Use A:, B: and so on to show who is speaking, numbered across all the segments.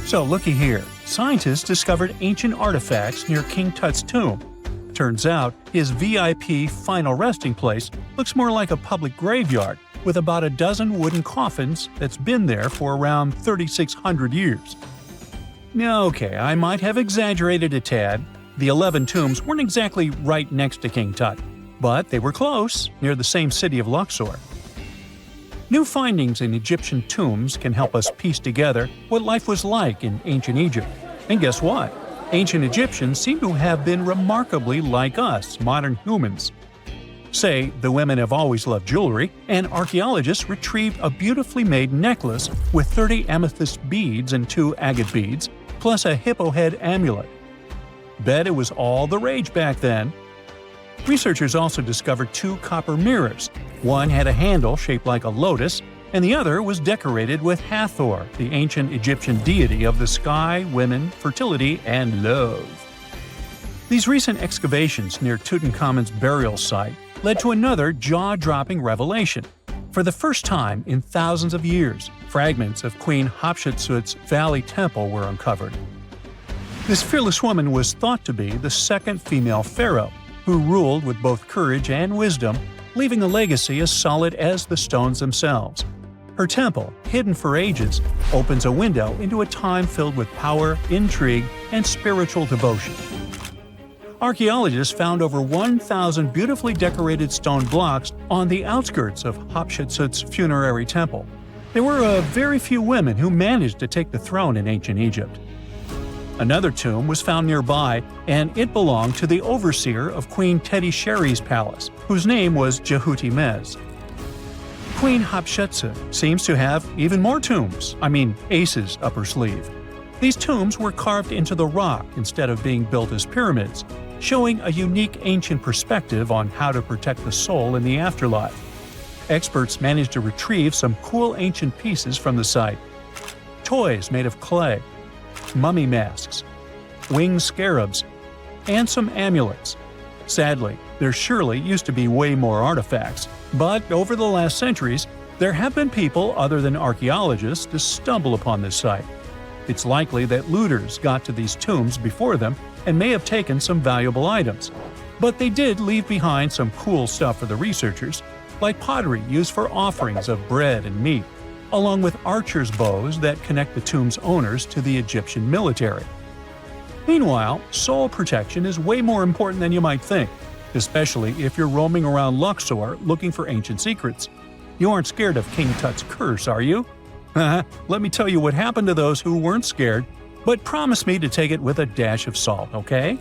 A: So looky here, scientists discovered ancient artifacts near King Tut's tomb. Turns out, his VIP final resting place looks more like a public graveyard with about a dozen wooden coffins that's been there for around 3,600 years. Okay, I might have exaggerated a tad. The 11 tombs weren't exactly right next to King Tut, but they were close, near the same city of Luxor. New findings in Egyptian tombs can help us piece together what life was like in ancient Egypt. And guess what? Ancient Egyptians seem to have been remarkably like us, modern humans. Say, the women have always loved jewelry, and archaeologists retrieved a beautifully made necklace with 30 amethyst beads and 2 agate beads, plus a hippo head amulet. Bet it was all the rage back then. Researchers also discovered 2 copper mirrors. One had a handle shaped like a lotus, and the other was decorated with Hathor, the ancient Egyptian deity of the sky, women, fertility, and love. These recent excavations near Tutankhamun's burial site led to another jaw-dropping revelation. For the first time in thousands of years, fragments of Queen Hatshepsut's Valley Temple were uncovered. This fearless woman was thought to be the second female pharaoh, who ruled with both courage and wisdom, leaving a legacy as solid as the stones themselves. Her temple, hidden for ages, opens a window into a time filled with power, intrigue, and spiritual devotion. Archaeologists found over 1,000 beautifully decorated stone blocks on the outskirts of Hatshepsut's funerary temple. There were very few women who managed to take the throne in ancient Egypt. Another tomb was found nearby, and it belonged to the overseer of Queen Teti Sheri's palace, whose name was Jehuti-Mez. Queen Hatshepsut seems to have even more tombs, aces up her sleeve. These tombs were carved into the rock instead of being built as pyramids, showing a unique ancient perspective on how to protect the soul in the afterlife. Experts managed to retrieve some cool ancient pieces from the site. Toys made of clay, mummy masks, winged scarabs, and some amulets. Sadly, there surely used to be way more artifacts, but over the last centuries, there have been people other than archaeologists to stumble upon this site. It's likely that looters got to these tombs before them and may have taken some valuable items. But they did leave behind some cool stuff for the researchers, like pottery used for offerings of bread and meat, along with archers' bows that connect the tomb's owners to the Egyptian military. Meanwhile, soul protection is way more important than you might think, especially if you're roaming around Luxor looking for ancient secrets. You aren't scared of King Tut's curse, are you? Let me tell you what happened to those who weren't scared, but promise me to take it with a dash of salt, okay?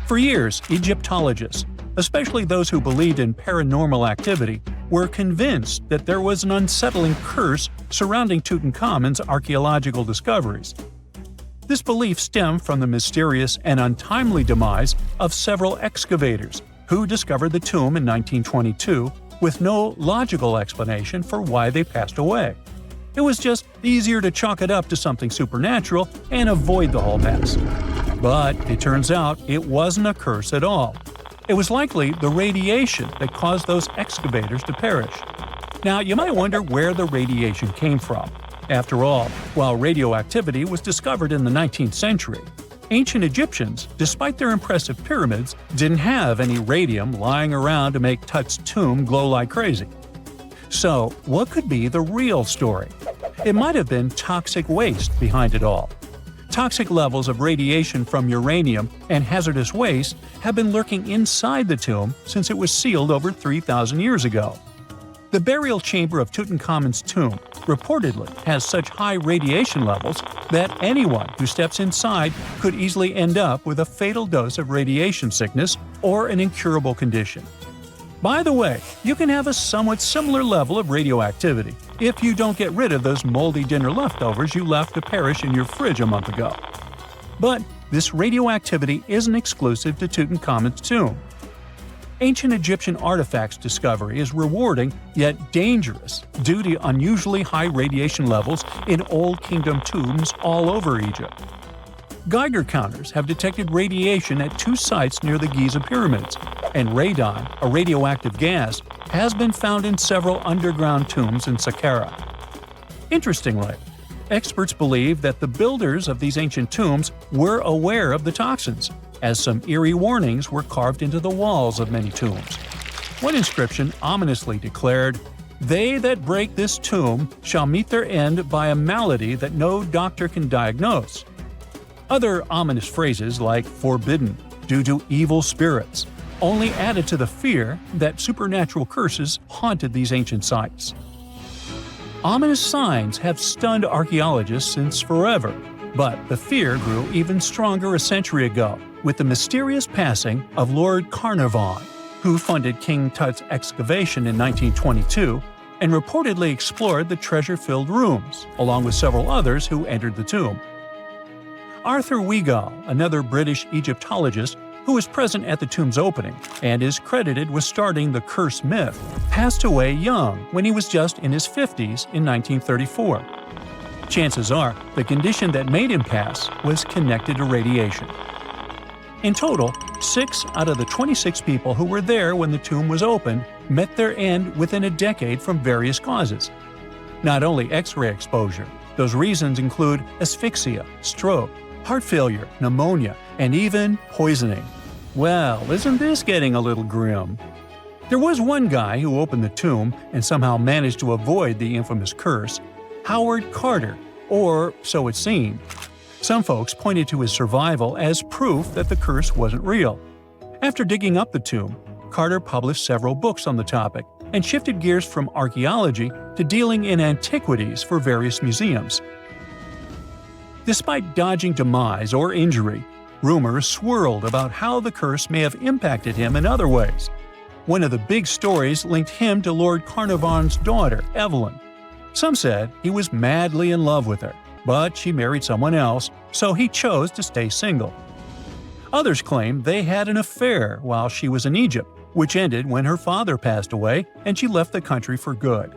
A: For years, Egyptologists, especially those who believed in paranormal activity, were convinced that there was an unsettling curse surrounding Tutankhamun's archaeological discoveries. This belief stemmed from the mysterious and untimely demise of several excavators who discovered the tomb in 1922 with no logical explanation for why they passed away. It was just easier to chalk it up to something supernatural and avoid the whole mess. But it turns out it wasn't a curse at all. It was likely the radiation that caused those excavators to perish. Now, you might wonder where the radiation came from. After all, while radioactivity was discovered in the 19th century, ancient Egyptians, despite their impressive pyramids, didn't have any radium lying around to make Tut's tomb glow like crazy. So, what could be the real story? It might have been toxic waste behind it all. Toxic levels of radiation from uranium and hazardous waste have been lurking inside the tomb since it was sealed over 3,000 years ago. The burial chamber of Tutankhamun's tomb reportedly has such high radiation levels that anyone who steps inside could easily end up with a fatal dose of radiation sickness or an incurable condition. By the way, you can have a somewhat similar level of radioactivity if you don't get rid of those moldy dinner leftovers you left to perish in your fridge a month ago. But this radioactivity isn't exclusive to Tutankhamun's tomb. Ancient Egyptian artifacts discovery is rewarding yet dangerous due to unusually high radiation levels in Old Kingdom tombs all over Egypt. Geiger counters have detected radiation at 2 sites near the Giza pyramids, and radon, a radioactive gas, has been found in several underground tombs in Saqqara. Interestingly, Experts believe that the builders of these ancient tombs were aware of the toxins, as some eerie warnings were carved into the walls of many tombs. One inscription ominously declared, "They that break this tomb shall meet their end by a malady that no doctor can diagnose." Other ominous phrases like "forbidden," "due to evil spirits," only added to the fear that supernatural curses haunted these ancient sites. Ominous signs have stunned archaeologists since forever, but the fear grew even stronger a century ago with the mysterious passing of Lord Carnarvon, who funded King Tut's excavation in 1922 and reportedly explored the treasure-filled rooms, along with several others who entered the tomb. Arthur Weigall, another British Egyptologist who was present at the tomb's opening and is credited with starting the curse myth, passed away young when he was just in his 50s in 1934. Chances are the condition that made him pass was connected to radiation. In total, 6 out of the 26 people who were there when the tomb was opened met their end within a decade from various causes. Not only X-ray exposure, those reasons include asphyxia, stroke, heart failure, pneumonia, and even poisoning. Well, isn't this getting a little grim? There was one guy who opened the tomb and somehow managed to avoid the infamous curse, Howard Carter, or so it seemed. Some folks pointed to his survival as proof that the curse wasn't real. After digging up the tomb, Carter published several books on the topic and shifted gears from archaeology to dealing in antiquities for various museums. Despite dodging demise or injury, rumors swirled about how the curse may have impacted him in other ways. One of the big stories linked him to Lord Carnarvon's daughter, Evelyn. Some said he was madly in love with her, but she married someone else, so he chose to stay single. Others claimed they had an affair while she was in Egypt, which ended when her father passed away and she left the country for good.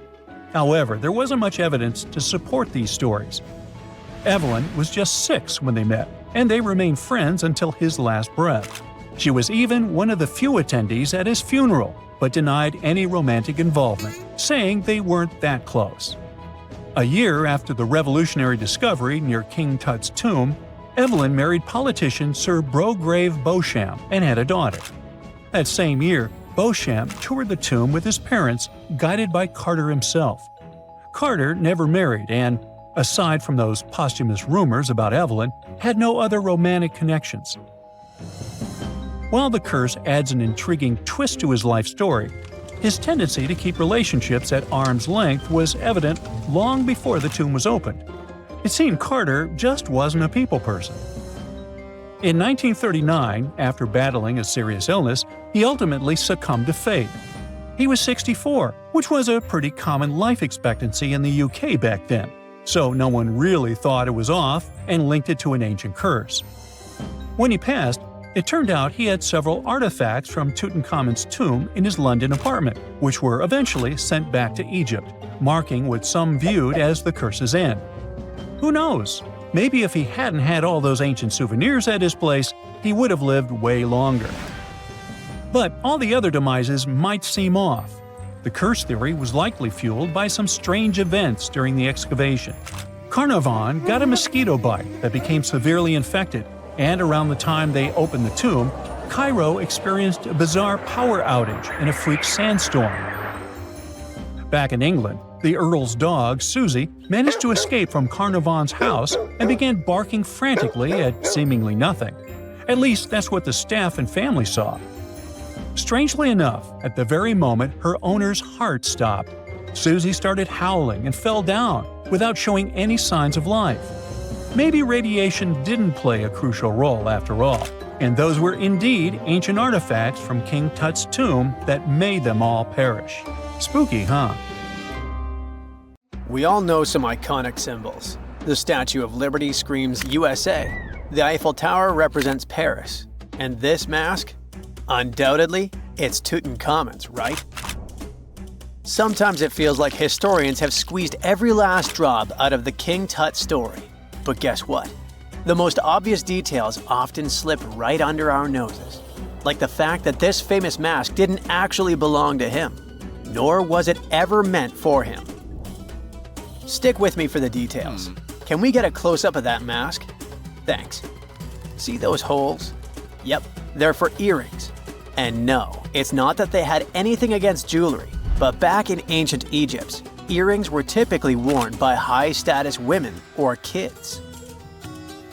A: However, there wasn't much evidence to support these stories. Evelyn was just 6 when they met, and they remained friends until his last breath. She was even one of the few attendees at his funeral, but denied any romantic involvement, saying they weren't that close. A year after the revolutionary discovery near King Tut's tomb, Evelyn married politician Sir Brograve Beauchamp and had a daughter. That same year, Beauchamp toured the tomb with his parents, guided by Carter himself. Carter never married and, aside from those posthumous rumors about Evelyn, had no other romantic connections. While the curse adds an intriguing twist to his life story, his tendency to keep relationships at arm's length was evident long before the tomb was opened. It seemed Carter just wasn't a people person. In 1939, after battling a serious illness, he ultimately succumbed to fate. He was 64, which was a pretty common life expectancy in the UK back then, so no one really thought it was off and linked it to an ancient curse. When he passed, it turned out he had several artifacts from Tutankhamun's tomb in his London apartment, which were eventually sent back to Egypt, marking what some viewed as the curse's end. Who knows? Maybe if he hadn't had all those ancient souvenirs at his place, he would have lived way longer. But all the other demises might seem off. The curse theory was likely fueled by some strange events during the excavation. Carnarvon got a mosquito bite that became severely infected, and around the time they opened the tomb, Cairo experienced a bizarre power outage and a freak sandstorm. Back in England, the Earl's dog, Susie, managed to escape from Carnarvon's house and began barking frantically at seemingly nothing. At least that's what the staff and family saw. Strangely enough, at the very moment her owner's heart stopped, Susie started howling and fell down without showing any signs of life. Maybe radiation didn't play a crucial role after all, and those were indeed ancient artifacts from King Tut's tomb that made them all perish. Spooky, huh?
B: We all know some iconic symbols. The Statue of Liberty screams USA. The Eiffel Tower represents Paris. And this mask? Undoubtedly, it's Tutankhamun's, right? Sometimes it feels like historians have squeezed every last drop out of the King Tut story. But guess what? The most obvious details often slip right under our noses. Like the fact that this famous mask didn't actually belong to him, nor was it ever meant for him. Stick with me for the details. Can we get a close-up of that mask? Thanks. See those holes? Yep, they're for earrings. And no, it's not that they had anything against jewelry, but back in ancient Egypt, earrings were typically worn by high-status women or kids.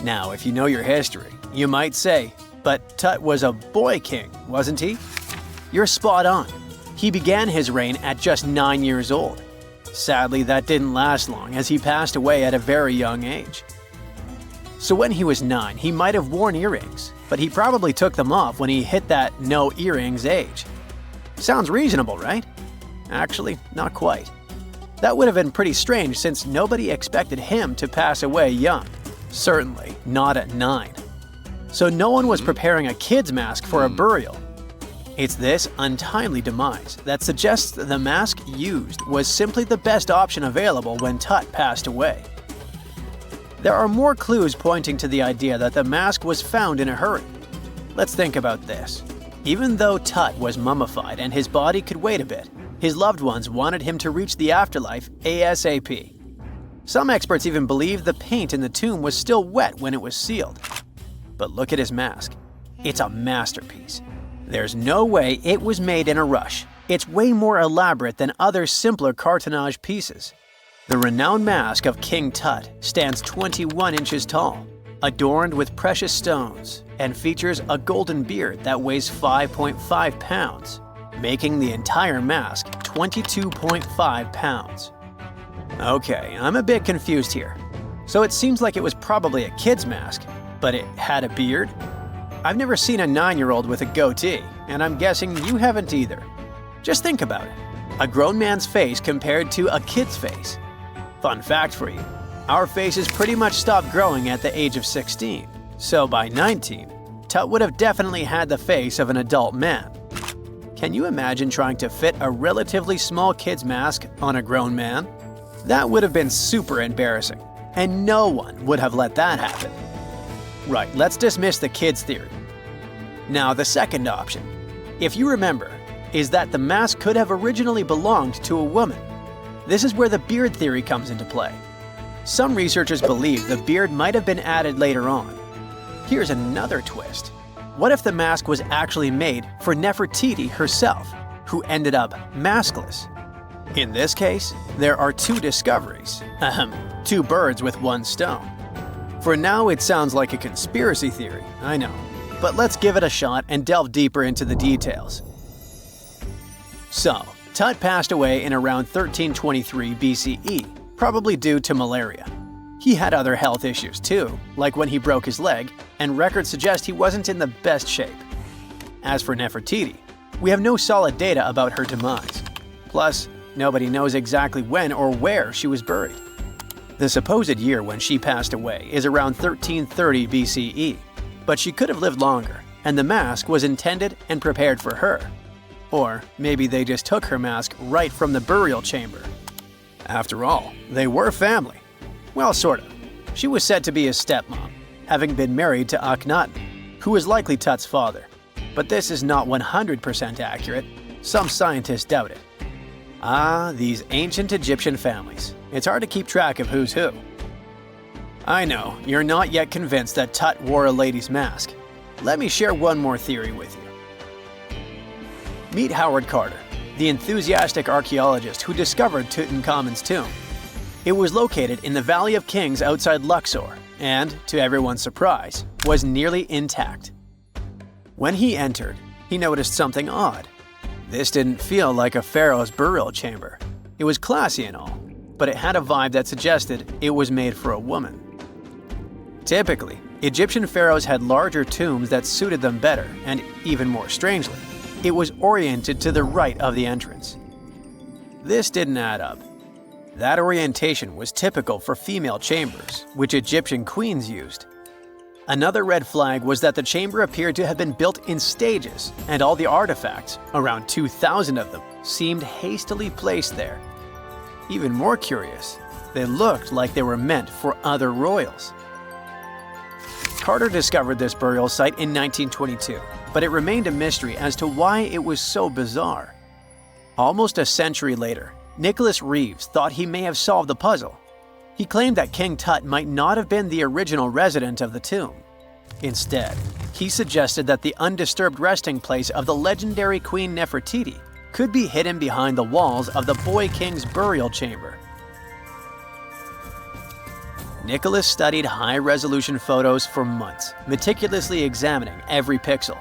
B: Now, if you know your history, you might say, but Tut was a boy king, wasn't he? You're spot on. He began his reign at just 9 years old. Sadly, that didn't last long as he passed away at a very young age. So when he was 9, he might have worn earrings, but he probably took them off when he hit that no earrings age. Sounds reasonable, right? Actually, not quite. That would have been pretty strange since nobody expected him to pass away young. Certainly not at 9. So no one was preparing a kid's mask for a burial. It's this untimely demise that suggests the mask used was simply the best option available when Tut passed away. There are more clues pointing to the idea that the mask was found in a hurry. Let's think about this. Even though Tut was mummified and his body could wait a bit, his loved ones wanted him to reach the afterlife ASAP. Some experts even believe the paint in the tomb was still wet when it was sealed. But look at his mask. It's a masterpiece. There's no way it was made in a rush. It's way more elaborate than other simpler cartonnage pieces. The renowned mask of King Tut stands 21 inches tall, adorned with precious stones, and features a golden beard that weighs 5.5 pounds, making the entire mask 22.5 pounds. Okay, I'm a bit confused here. So it seems like it was probably a kid's mask, but it had a beard? I've never seen a 9-year-old with a goatee, and I'm guessing you haven't either. Just think about it. A grown man's face compared to a kid's face. Fun fact for you, our faces pretty much stopped growing at the age of 16, so by 19, Tut would have definitely had the face of an adult man. Can you imagine trying to fit a relatively small kid's mask on a grown man? That would have been super embarrassing, and no one would have let that happen. Right, let's dismiss the kids' theory. Now, the second option, if you remember, is that the mask could have originally belonged to a woman. This is where the beard theory comes into play. Some researchers believe the beard might have been added later on. Here's another twist. What if the mask was actually made for Nefertiti herself, who ended up maskless? In this case, there are two discoveries. Two birds with one stone. For now, it sounds like a conspiracy theory, I know. But let's give it a shot and delve deeper into the details. So, Tut passed away in around 1323 BCE, probably due to malaria. He had other health issues too, like when he broke his leg, and records suggest he wasn't in the best shape. As for Nefertiti, we have no solid data about her demise. Plus, nobody knows exactly when or where she was buried. The supposed year when she passed away is around 1330 BCE, but she could have lived longer, and the mask was intended and prepared for her. Or maybe they just took her mask right from the burial chamber. After all, they were family. Well, sort of. She was said to be his stepmom, having been married to Akhenaten, who was likely Tut's father. But this is not 100% accurate. Some scientists doubt it. Ah, these ancient Egyptian families. It's hard to keep track of who's who. I know, you're not yet convinced that Tut wore a lady's mask. Let me share one more theory with you. Meet Howard Carter, the enthusiastic archaeologist who discovered Tutankhamun's tomb. It was located in the Valley of Kings outside Luxor and, to everyone's surprise, was nearly intact. When he entered, he noticed something odd. This didn't feel like a pharaoh's burial chamber. It was classy and all, but it had a vibe that suggested it was made for a woman. Typically, Egyptian pharaohs had larger tombs that suited them better, and even more strangely, it was oriented to the right of the entrance. This didn't add up. That orientation was typical for female chambers, which Egyptian queens used. Another red flag was that the chamber appeared to have been built in stages, and all the artifacts, around 2,000 of them, seemed hastily placed there. Even more curious, they looked like they were meant for other royals. Carter discovered this burial site in 1922, but it remained a mystery as to why it was so bizarre. Almost a century later, Nicholas Reeves thought he may have solved the puzzle. He claimed that King Tut might not have been the original resident of the tomb. Instead, he suggested that the undisturbed resting place of the legendary Queen Nefertiti could be hidden behind the walls of the boy king's burial chamber. Nicholas studied high-resolution photos for months, meticulously examining every pixel.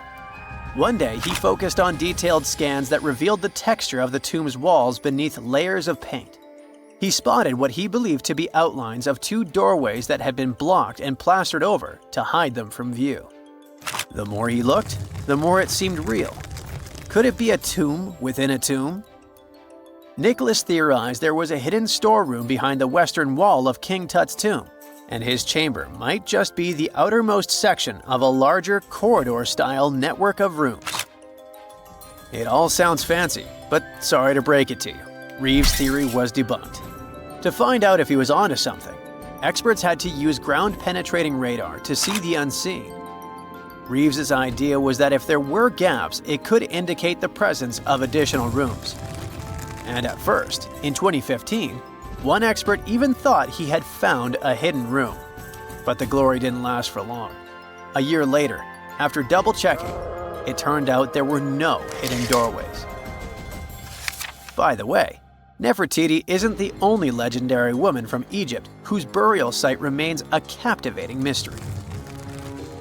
B: One day, he focused on detailed scans that revealed the texture of the tomb's walls beneath layers of paint. He spotted what he believed to be outlines of two doorways that had been blocked and plastered over to hide them from view. The more he looked, the more it seemed real. Could it be a tomb within a tomb? Nicholas theorized there was a hidden storeroom behind the western wall of King Tut's tomb, and his chamber might just be the outermost section of a larger corridor-style network of rooms. It all sounds fancy, but sorry to break it to you, Reeves' theory was debunked. To find out if he was onto something, experts had to use ground-penetrating radar to see the unseen. Reeves' idea was that if there were gaps, it could indicate the presence of additional rooms. And at first, in 2015, one expert even thought he had found a hidden room. But the glory didn't last for long. A year later, after double-checking, it turned out there were no hidden doorways. By the way, Nefertiti isn't the only legendary woman from Egypt whose burial site remains a captivating mystery.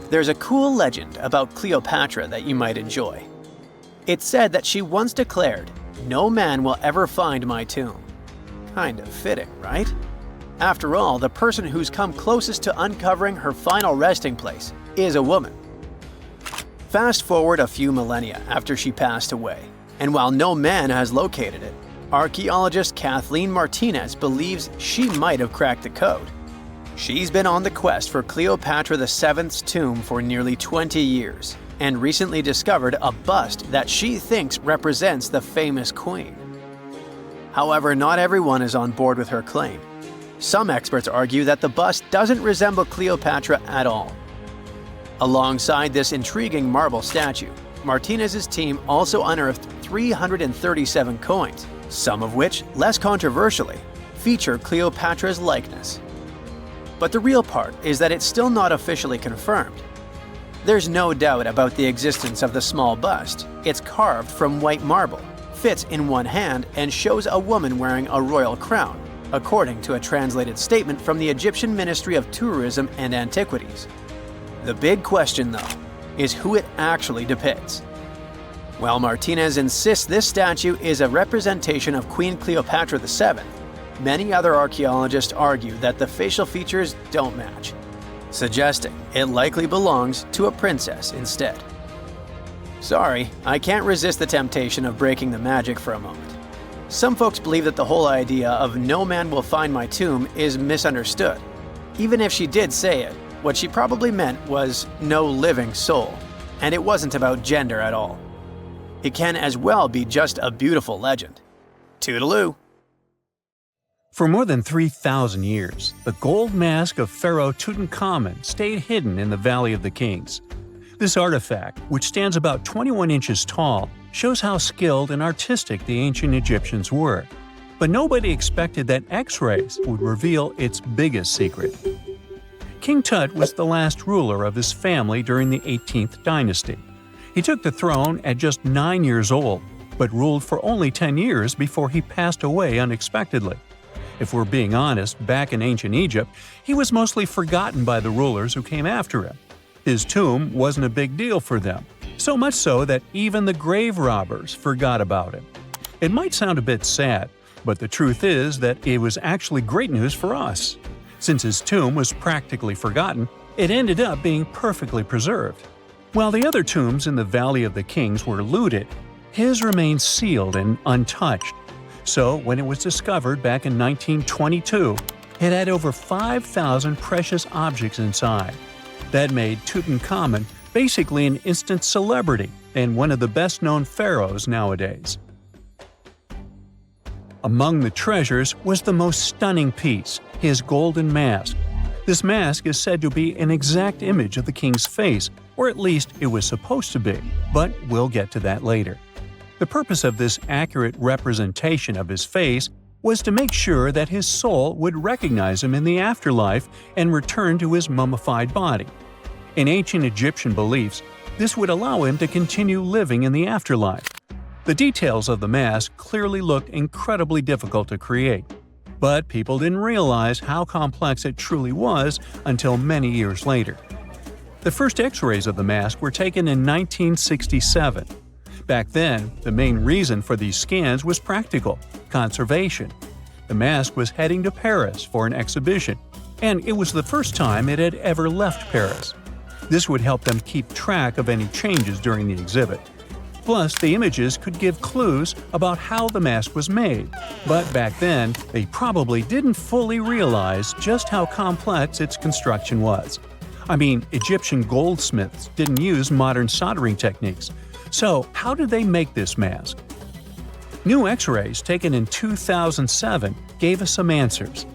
B: There's a cool legend about Cleopatra that you might enjoy. It's said that she once declared, "No man will ever find my tomb." Kind of fitting, right? After all, the person who's come closest to uncovering her final resting place is a woman. Fast forward a few millennia after she passed away, and while no man has located it, archaeologist Kathleen Martinez believes she might have cracked the code. She's been on the quest for Cleopatra VII's tomb for nearly 20 years, and recently discovered a bust that she thinks represents the famous queen. However, not everyone is on board with her claim. Some experts argue that the bust doesn't resemble Cleopatra at all. Alongside this intriguing marble statue, Martinez's team also unearthed 337 coins, some of which, less controversially, feature Cleopatra's likeness. But the real part is that it's still not officially confirmed. There's no doubt about the existence of the small bust. It's carved from white marble, fits in one hand, and shows a woman wearing a royal crown, according to a translated statement from the Egyptian Ministry of Tourism and Antiquities. The big question, though, is who it actually depicts. While Martinez insists this statue is a representation of Queen Cleopatra VII, many other archaeologists argue that the facial features don't match, suggesting it likely belongs to a princess instead. Sorry, I can't resist the temptation of breaking the magic for a moment. Some folks believe that the whole idea of "no man will find my tomb" is misunderstood. Even if she did say it, what she probably meant was "no living soul," and it wasn't about gender at all. It can as well be just a beautiful legend. Toodaloo!
A: For more than 3,000 years, the gold mask of Pharaoh Tutankhamun stayed hidden in the Valley of the Kings. This artifact, which stands about 21 inches tall, shows how skilled and artistic the ancient Egyptians were. But nobody expected that X-rays would reveal its biggest secret. King Tut was the last ruler of his family during the 18th dynasty. He took the throne at just 9 years old, but ruled for only 10 years before he passed away unexpectedly. If we're being honest, back in ancient Egypt, he was mostly forgotten by the rulers who came after him. His tomb wasn't a big deal for them, so much so that even the grave robbers forgot about him. It might sound a bit sad, but the truth is that it was actually great news for us. Since his tomb was practically forgotten, it ended up being perfectly preserved. While the other tombs in the Valley of the Kings were looted, his remained sealed and untouched. So, when it was discovered back in 1922, it had over 5,000 precious objects inside. That made Tutankhamun basically an instant celebrity and one of the best-known pharaohs nowadays. Among the treasures was the most stunning piece, his golden mask. This mask is said to be an exact image of the king's face, or at least it was supposed to be, but we'll get to that later. The purpose of this accurate representation of his face was to make sure that his soul would recognize him in the afterlife and return to his mummified body. In ancient Egyptian beliefs, this would allow him to continue living in the afterlife. The details of the mask clearly looked incredibly difficult to create, but people didn't realize how complex it truly was until many years later. The first X-rays of the mask were taken in 1967. Back then, the main reason for these scans was practical – conservation. The mask was heading to Paris for an exhibition, and it was the first time it had ever left Paris. This would help them keep track of any changes during the exhibit. Plus, the images could give clues about how the mask was made, but back then, they probably didn't fully realize just how complex its construction was. I mean, Egyptian goldsmiths didn't use modern soldering techniques. So, how did they make this mask? New X-rays taken in 2007 gave us some answers.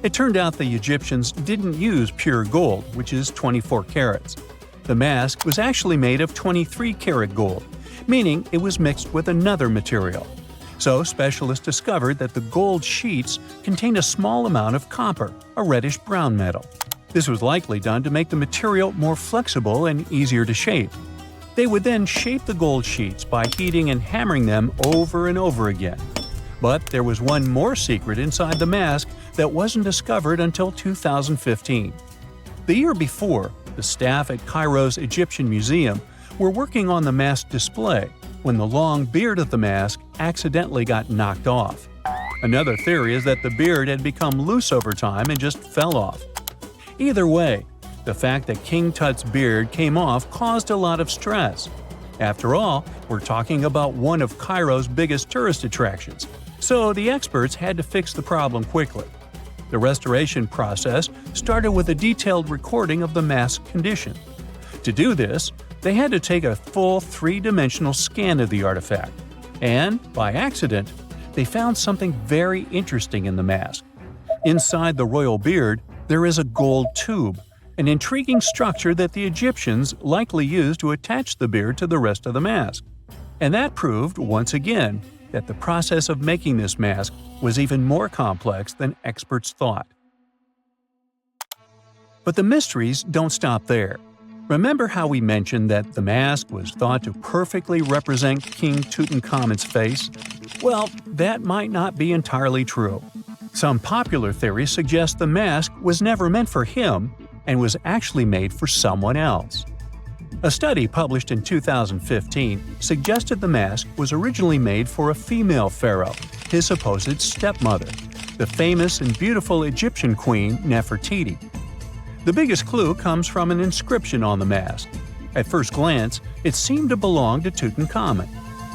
A: It turned out the Egyptians didn't use pure gold, which is 24 carats. The mask was actually made of 23-karat gold, meaning it was mixed with another material. So specialists discovered that the gold sheets contained a small amount of copper, a reddish-brown metal. This was likely done to make the material more flexible and easier to shape. They would then shape the gold sheets by heating and hammering them over and over again. But there was one more secret inside the mask that wasn't discovered until 2015. The year before, the staff at Cairo's Egyptian Museum were working on the mask display when the long beard of the mask accidentally got knocked off. Another theory is that the beard had become loose over time and just fell off. Either way, the fact that King Tut's beard came off caused a lot of stress. After all, we're talking about one of Cairo's biggest tourist attractions, so the experts had to fix the problem quickly. The restoration process started with a detailed recording of the mask's condition. To do this, they had to take a full three-dimensional scan of the artifact. And, by accident, they found something very interesting in the mask. Inside the royal beard, there is a gold tube, an intriguing structure that the Egyptians likely used to attach the beard to the rest of the mask. And that proved, once again, that the process of making this mask was even more complex than experts thought. But the mysteries don't stop there. Remember how we mentioned that the mask was thought to perfectly represent King Tutankhamun's face? Well, that might not be entirely true. Some popular theories suggest the mask was never meant for him and was actually made for someone else. A study published in 2015 suggested the mask was originally made for a female pharaoh, his supposed stepmother, the famous and beautiful Egyptian queen Nefertiti. The biggest clue comes from an inscription on the mask. At first glance, it seemed to belong to Tutankhamun,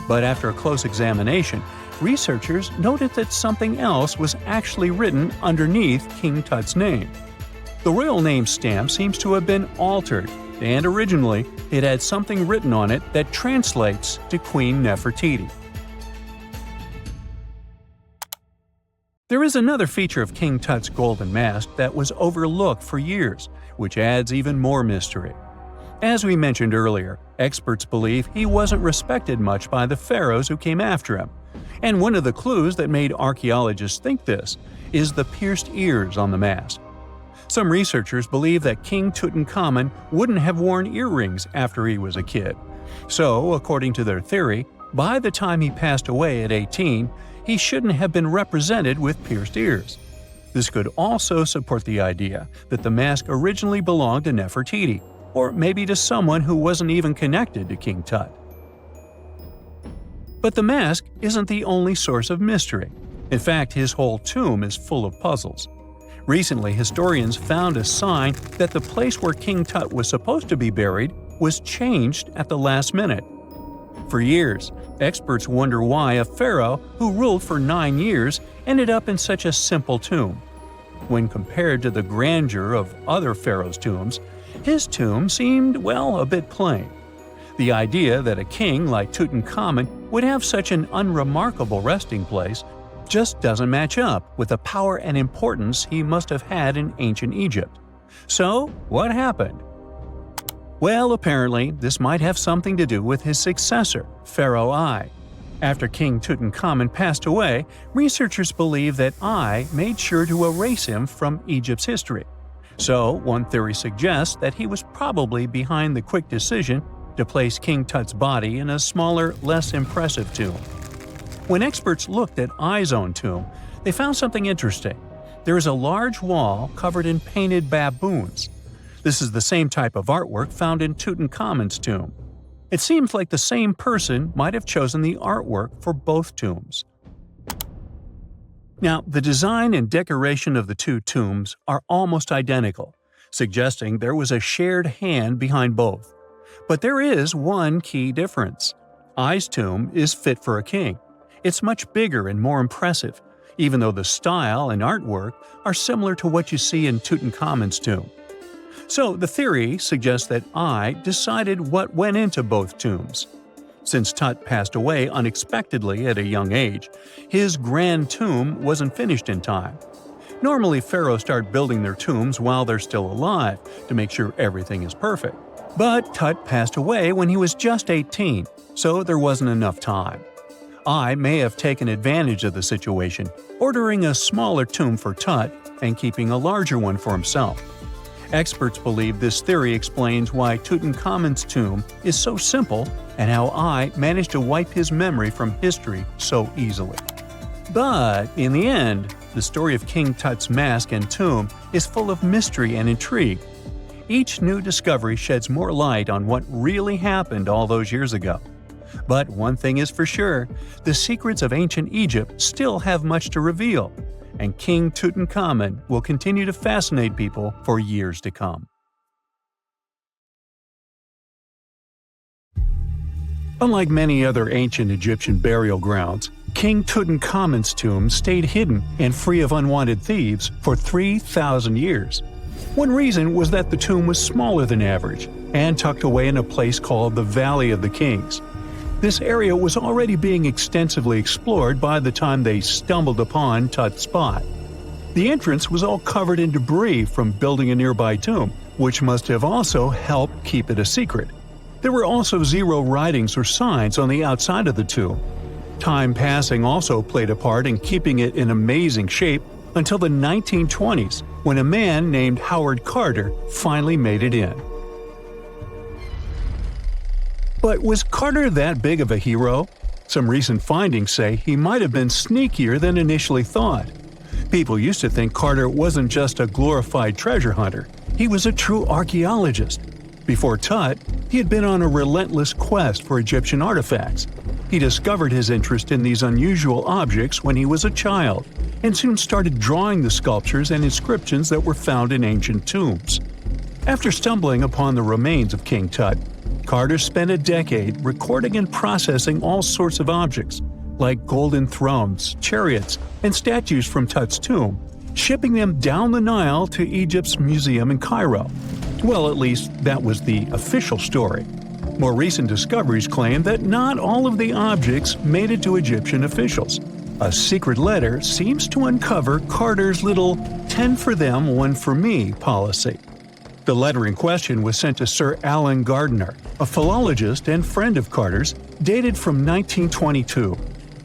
A: but after a close examination, researchers noted that something else was actually written underneath King Tut's name. The royal name stamp seems to have been altered, and originally it had something written on it that translates to Queen Nefertiti. There is another feature of King Tut's golden mask that was overlooked for years, which adds even more mystery. As we mentioned earlier, experts believe he wasn't respected much by the pharaohs who came after him. And one of the clues that made archaeologists think this is the pierced ears on the mask. Some researchers believe that King Tutankhamun wouldn't have worn earrings after he was a kid. So, according to their theory, by the time he passed away at 18, he shouldn't have been represented with pierced ears. This could also support the idea that the mask originally belonged to Nefertiti, or maybe to someone who wasn't even connected to King Tut. But the mask isn't the only source of mystery. In fact, his whole tomb is full of puzzles. Recently, historians found a sign that the place where King Tut was supposed to be buried was changed at the last minute. For years, experts wonder why a pharaoh who ruled for 9 years ended up in such a simple tomb. When compared to the grandeur of other pharaohs' tombs, his tomb seemed, well, a bit plain. The idea that a king like Tutankhamun would have such an unremarkable resting place just doesn't match up with the power and importance he must have had in ancient Egypt. So, what happened? Well, apparently, this might have something to do with his successor, Pharaoh I. After King Tutankhamun passed away, researchers believe that Ai made sure to erase him from Egypt's history. So, one theory suggests that he was probably behind the quick decision to place King Tut's body in a smaller, less impressive tomb. When experts looked at Ai's own tomb, they found something interesting. There is a large wall covered in painted baboons. This is the same type of artwork found in Tutankhamun's tomb. It seems like the same person might have chosen the artwork for both tombs. Now, the design and decoration of the two tombs are almost identical, suggesting there was a shared hand behind both. But there is one key difference. Ai's tomb is fit for a king. It's much bigger and more impressive, even though the style and artwork are similar to what you see in Tutankhamun's tomb. So the theory suggests that Ai decided what went into both tombs. Since Tut passed away unexpectedly at a young age, his grand tomb wasn't finished in time. Normally, pharaohs start building their tombs while they're still alive to make sure everything is perfect. But Tut passed away when he was just 18, so there wasn't enough time. Ai may have taken advantage of the situation, ordering a smaller tomb for Tut and keeping a larger one for himself. Experts believe this theory explains why Tutankhamun's tomb is so simple and how Ai managed to wipe his memory from history so easily. But in the end, the story of King Tut's mask and tomb is full of mystery and intrigue. Each new discovery sheds more light on what really happened all those years ago. But one thing is for sure, the secrets of ancient Egypt still have much to reveal, and King Tutankhamun will continue to fascinate people for years to come. Unlike many other ancient Egyptian burial grounds, King Tutankhamun's tomb stayed hidden and free of unwanted thieves for 3,000 years. One reason was that the tomb was smaller than average and tucked away in a place called the Valley of the Kings. This area was already being extensively explored by the time they stumbled upon Tut's spot. The entrance was all covered in debris from building a nearby tomb, which must have also helped keep it a secret. There were also zero writings or signs on the outside of the tomb. Time passing also played a part in keeping it in amazing shape until the 1920s, when a man named Howard Carter finally made it in. But was Carter that big of a hero? Some recent findings say he might have been sneakier than initially thought. People used to think Carter wasn't just a glorified treasure hunter, he was a true archaeologist. Before Tut, he had been on a relentless quest for Egyptian artifacts. He discovered his interest in these unusual objects when he was a child, and soon started drawing the sculptures and inscriptions that were found in ancient tombs. After stumbling upon the remains of King Tut, Carter spent a decade recording and processing all sorts of objects, like golden thrones, chariots, and statues from Tut's tomb, shipping them down the Nile to Egypt's museum in Cairo. Well, at least that was the official story. More recent discoveries claim that not all of the objects made it to Egyptian officials. A secret letter seems to uncover Carter's little 10 for them, 1 for me policy. The letter in question was sent to Sir Alan Gardiner, a philologist and friend of Carter's, dated from 1922.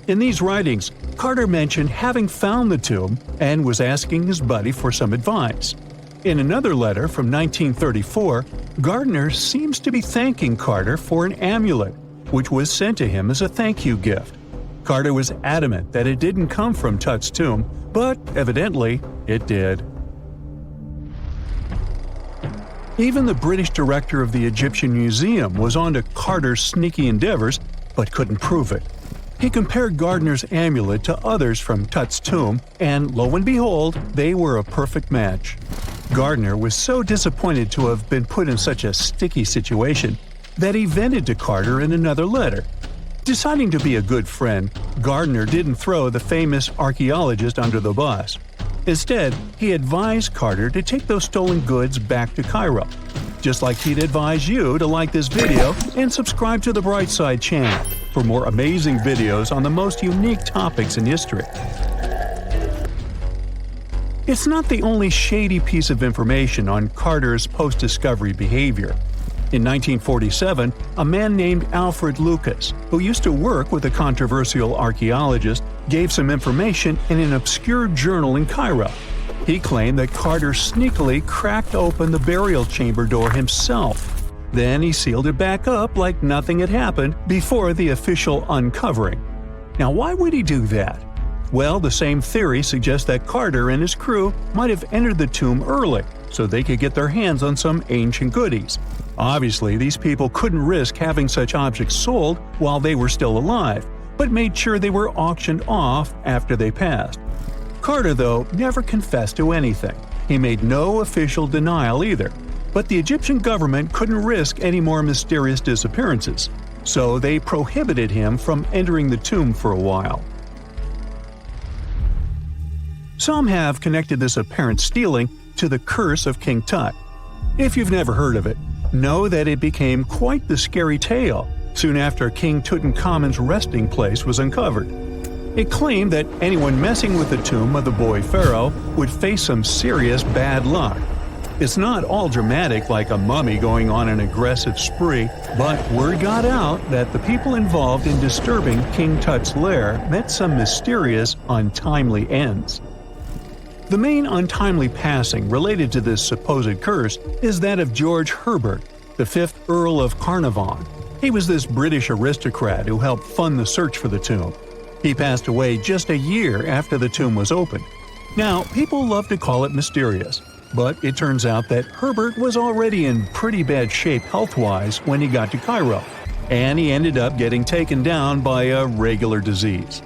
A: In these writings, Carter mentioned having found the tomb and was asking his buddy for some advice. In another letter from 1934, Gardiner seems to be thanking Carter for an amulet, which was sent to him as a thank you gift. Carter was adamant that it didn't come from Tut's tomb, but evidently it did. Even the British director of the Egyptian Museum was onto Carter's sneaky endeavors, but couldn't prove it. He compared Gardiner's amulet to others from Tut's tomb, and lo and behold, they were a perfect match. Gardiner was so disappointed to have been put in such a sticky situation that he vented to Carter in another letter. Deciding to be a good friend, Gardiner didn't throw the famous archaeologist under the bus. Instead, he advised Carter to take those stolen goods back to Cairo, just like he'd advise you to like this video and subscribe to the Brightside channel for more amazing videos on the most unique topics in history. It's not the only shady piece of information on Carter's post-discovery behavior. In 1947, a man named Alfred Lucas, who used to work with a controversial archaeologist, gave some information in an obscure journal in Cairo. He claimed that Carter sneakily cracked open the burial chamber door himself. Then he sealed it back up like nothing had happened before the official uncovering. Now, why would he do that? Well, the same theory suggests that Carter and his crew might have entered the tomb early so they could get their hands on some ancient goodies. Obviously, these people couldn't risk having such objects sold while they were still alive, but made sure they were auctioned off after they passed. Carter, though, never confessed to anything. He made no official denial either, but the Egyptian government couldn't risk any more mysterious disappearances, so they prohibited him from entering the tomb for a while. Some have connected this apparent stealing to the curse of King Tut. If you've never heard of it, know that it became quite the scary tale soon after King Tutankhamun's resting place was uncovered. It claimed that anyone messing with the tomb of the boy pharaoh would face some serious bad luck. It's not all dramatic like a mummy going on an aggressive spree, but word got out that the people involved in disturbing King Tut's lair met some mysterious, untimely ends. The main untimely passing related to this supposed curse is that of George Herbert, the 5th Earl of Carnarvon. He was this British aristocrat who helped fund the search for the tomb. He passed away just a year after the tomb was opened. Now, people love to call it mysterious, but it turns out that Herbert was already in pretty bad shape health-wise when he got to Cairo, and he ended up getting taken down by a regular disease.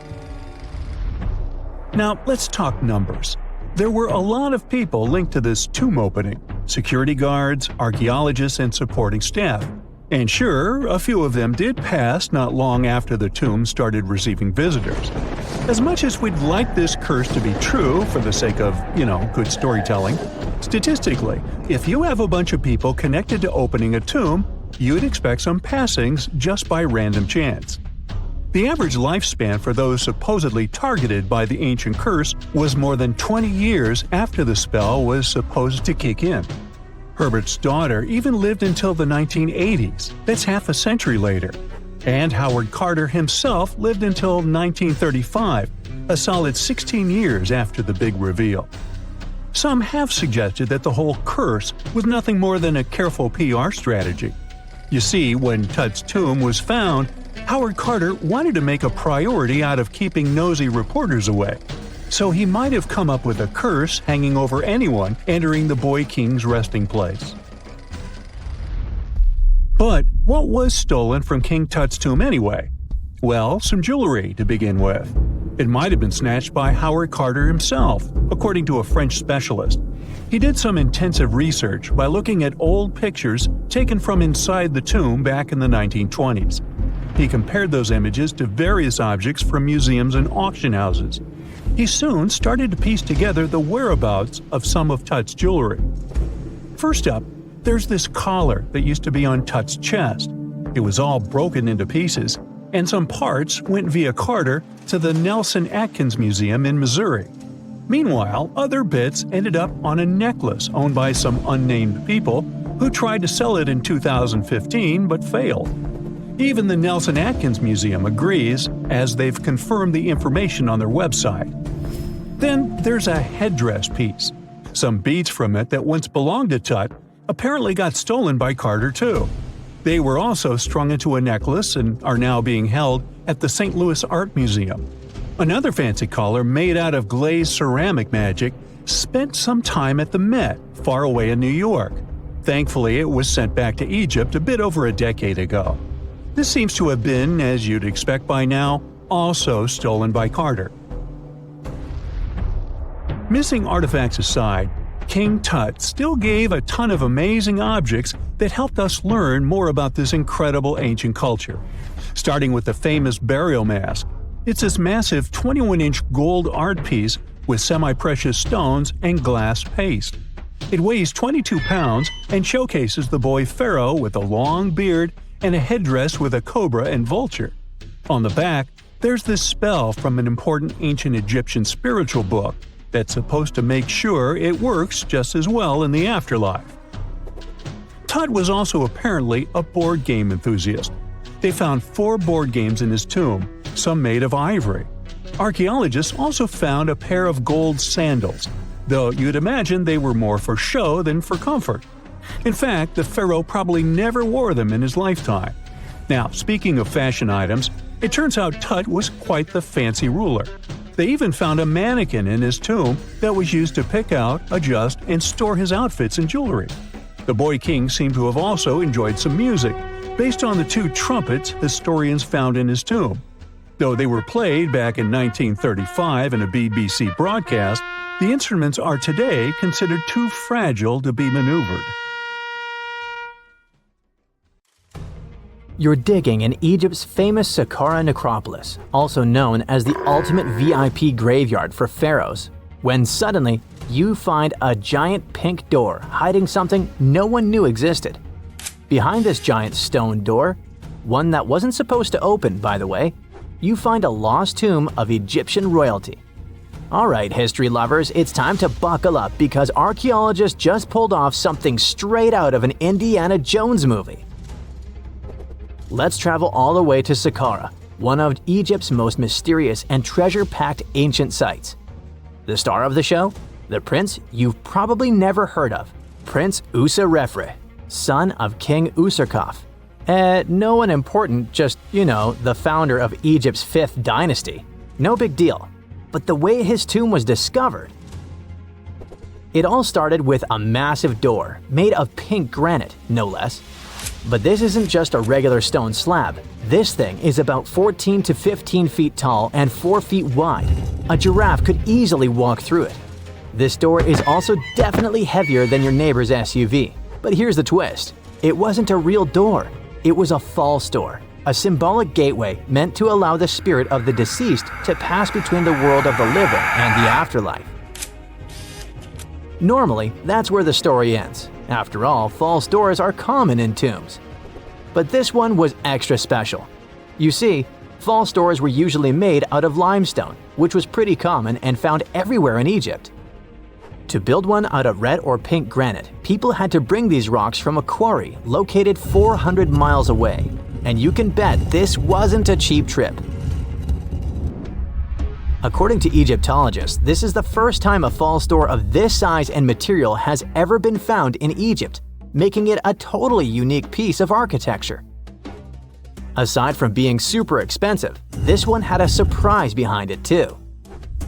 A: Now, let's talk numbers. There were a lot of people linked to this tomb opening: security guards, archaeologists, and supporting staff. And sure, a few of them did pass not long after the tomb started receiving visitors. As much as we'd like this curse to be true for the sake of, good storytelling, statistically, if you have a bunch of people connected to opening a tomb, you'd expect some passings just by random chance. The average lifespan for those supposedly targeted by the ancient curse was more than 20 years after the spell was supposed to kick in. Herbert's daughter even lived until the 1980s, that's half a century later. And Howard Carter himself lived until 1935, a solid 16 years after the big reveal. Some have suggested that the whole curse was nothing more than a careful PR strategy. You see, when Tut's tomb was found, Howard Carter wanted to make a priority out of keeping nosy reporters away. So he might have come up with a curse hanging over anyone entering the boy king's resting place. But what was stolen from King Tut's tomb anyway? Well, some jewelry to begin with. It might have been snatched by Howard Carter himself, according to a French specialist. He did some intensive research by looking at old pictures taken from inside the tomb back in the 1920s. He compared those images to various objects from museums and auction houses. He soon started to piece together the whereabouts of some of Tut's jewelry. First up, there's this collar that used to be on Tut's chest. It was all broken into pieces, and some parts went via Carter to the Nelson Atkins Museum in Missouri. Meanwhile, other bits ended up on a necklace owned by some unnamed people who tried to sell it in 2015 but failed. Even the Nelson Atkins Museum agrees, as they've confirmed the information on their website. Then there's a headdress piece. Some beads from it that once belonged to Tut apparently got stolen by Carter too. They were also strung into a necklace and are now being held at the St. Louis Art Museum. Another fancy collar made out of glazed ceramic magic spent some time at the Met, far away in New York. Thankfully, it was sent back to Egypt a bit over a decade ago. This seems to have been, as you'd expect by now, also stolen by Carter. Missing artifacts aside, King Tut still gave a ton of amazing objects that helped us learn more about this incredible ancient culture. Starting with the famous burial mask. It's this massive 21-inch gold art piece with semi-precious stones and glass paste. It weighs 22 pounds and showcases the boy pharaoh with a long beard and a headdress with a cobra and vulture. On the back, there's this spell from an important ancient Egyptian spiritual book that's supposed to make sure it works just as well in the afterlife. Tut was also apparently a board game enthusiast. They found 4 board games in his tomb, some made of ivory. Archaeologists also found a pair of gold sandals, though you'd imagine they were more for show than for comfort. In fact, the pharaoh probably never wore them in his lifetime. Now, speaking of fashion items, it turns out Tut was quite the fancy ruler. They even found a mannequin in his tomb that was used to pick out, adjust, and store his outfits and jewelry. The boy king seemed to have also enjoyed some music, based on the 2 trumpets historians found in his tomb. Though they were played back in 1935 in a BBC broadcast, the instruments are today considered too fragile to be maneuvered.
C: You're digging in Egypt's famous Saqqara necropolis, also known as the ultimate VIP graveyard for pharaohs, when suddenly you find a giant pink door hiding something no one knew existed. Behind this giant stone door, one that wasn't supposed to open, by the way, you find a lost tomb of Egyptian royalty. Alright, history lovers, it's time to buckle up because archaeologists just pulled off something straight out of an Indiana Jones movie. Let's travel all the way to Saqqara, one of Egypt's most mysterious and treasure-packed ancient sites. The star of the show? The prince you've probably never heard of, Prince Userefre, son of King Userkaf. No one important, just, the founder of Egypt's 5th dynasty. No big deal. But the way his tomb was discovered… It all started with a massive door, made of pink granite, no less. But this isn't just a regular stone slab. This thing is about 14 to 15 feet tall and 4 feet wide. A giraffe could easily walk through it. This door is also definitely heavier than your neighbor's SUV. But here's the twist. It wasn't a real door. It was a false door, a symbolic gateway meant to allow the spirit of the deceased to pass between the world of the living and the afterlife. Normally, that's where the story ends. After all, false doors are common in tombs. But this one was extra special. You see, false doors were usually made out of limestone, which was pretty common and found everywhere in Egypt. To build one out of red or pink granite, people had to bring these rocks from a quarry located 400 miles away. And you can bet this wasn't a cheap trip. According to Egyptologists, this is the first time a false door of this size and material has ever been found in Egypt, making it a totally unique piece of architecture. Aside from being super expensive, this one had a surprise behind it too.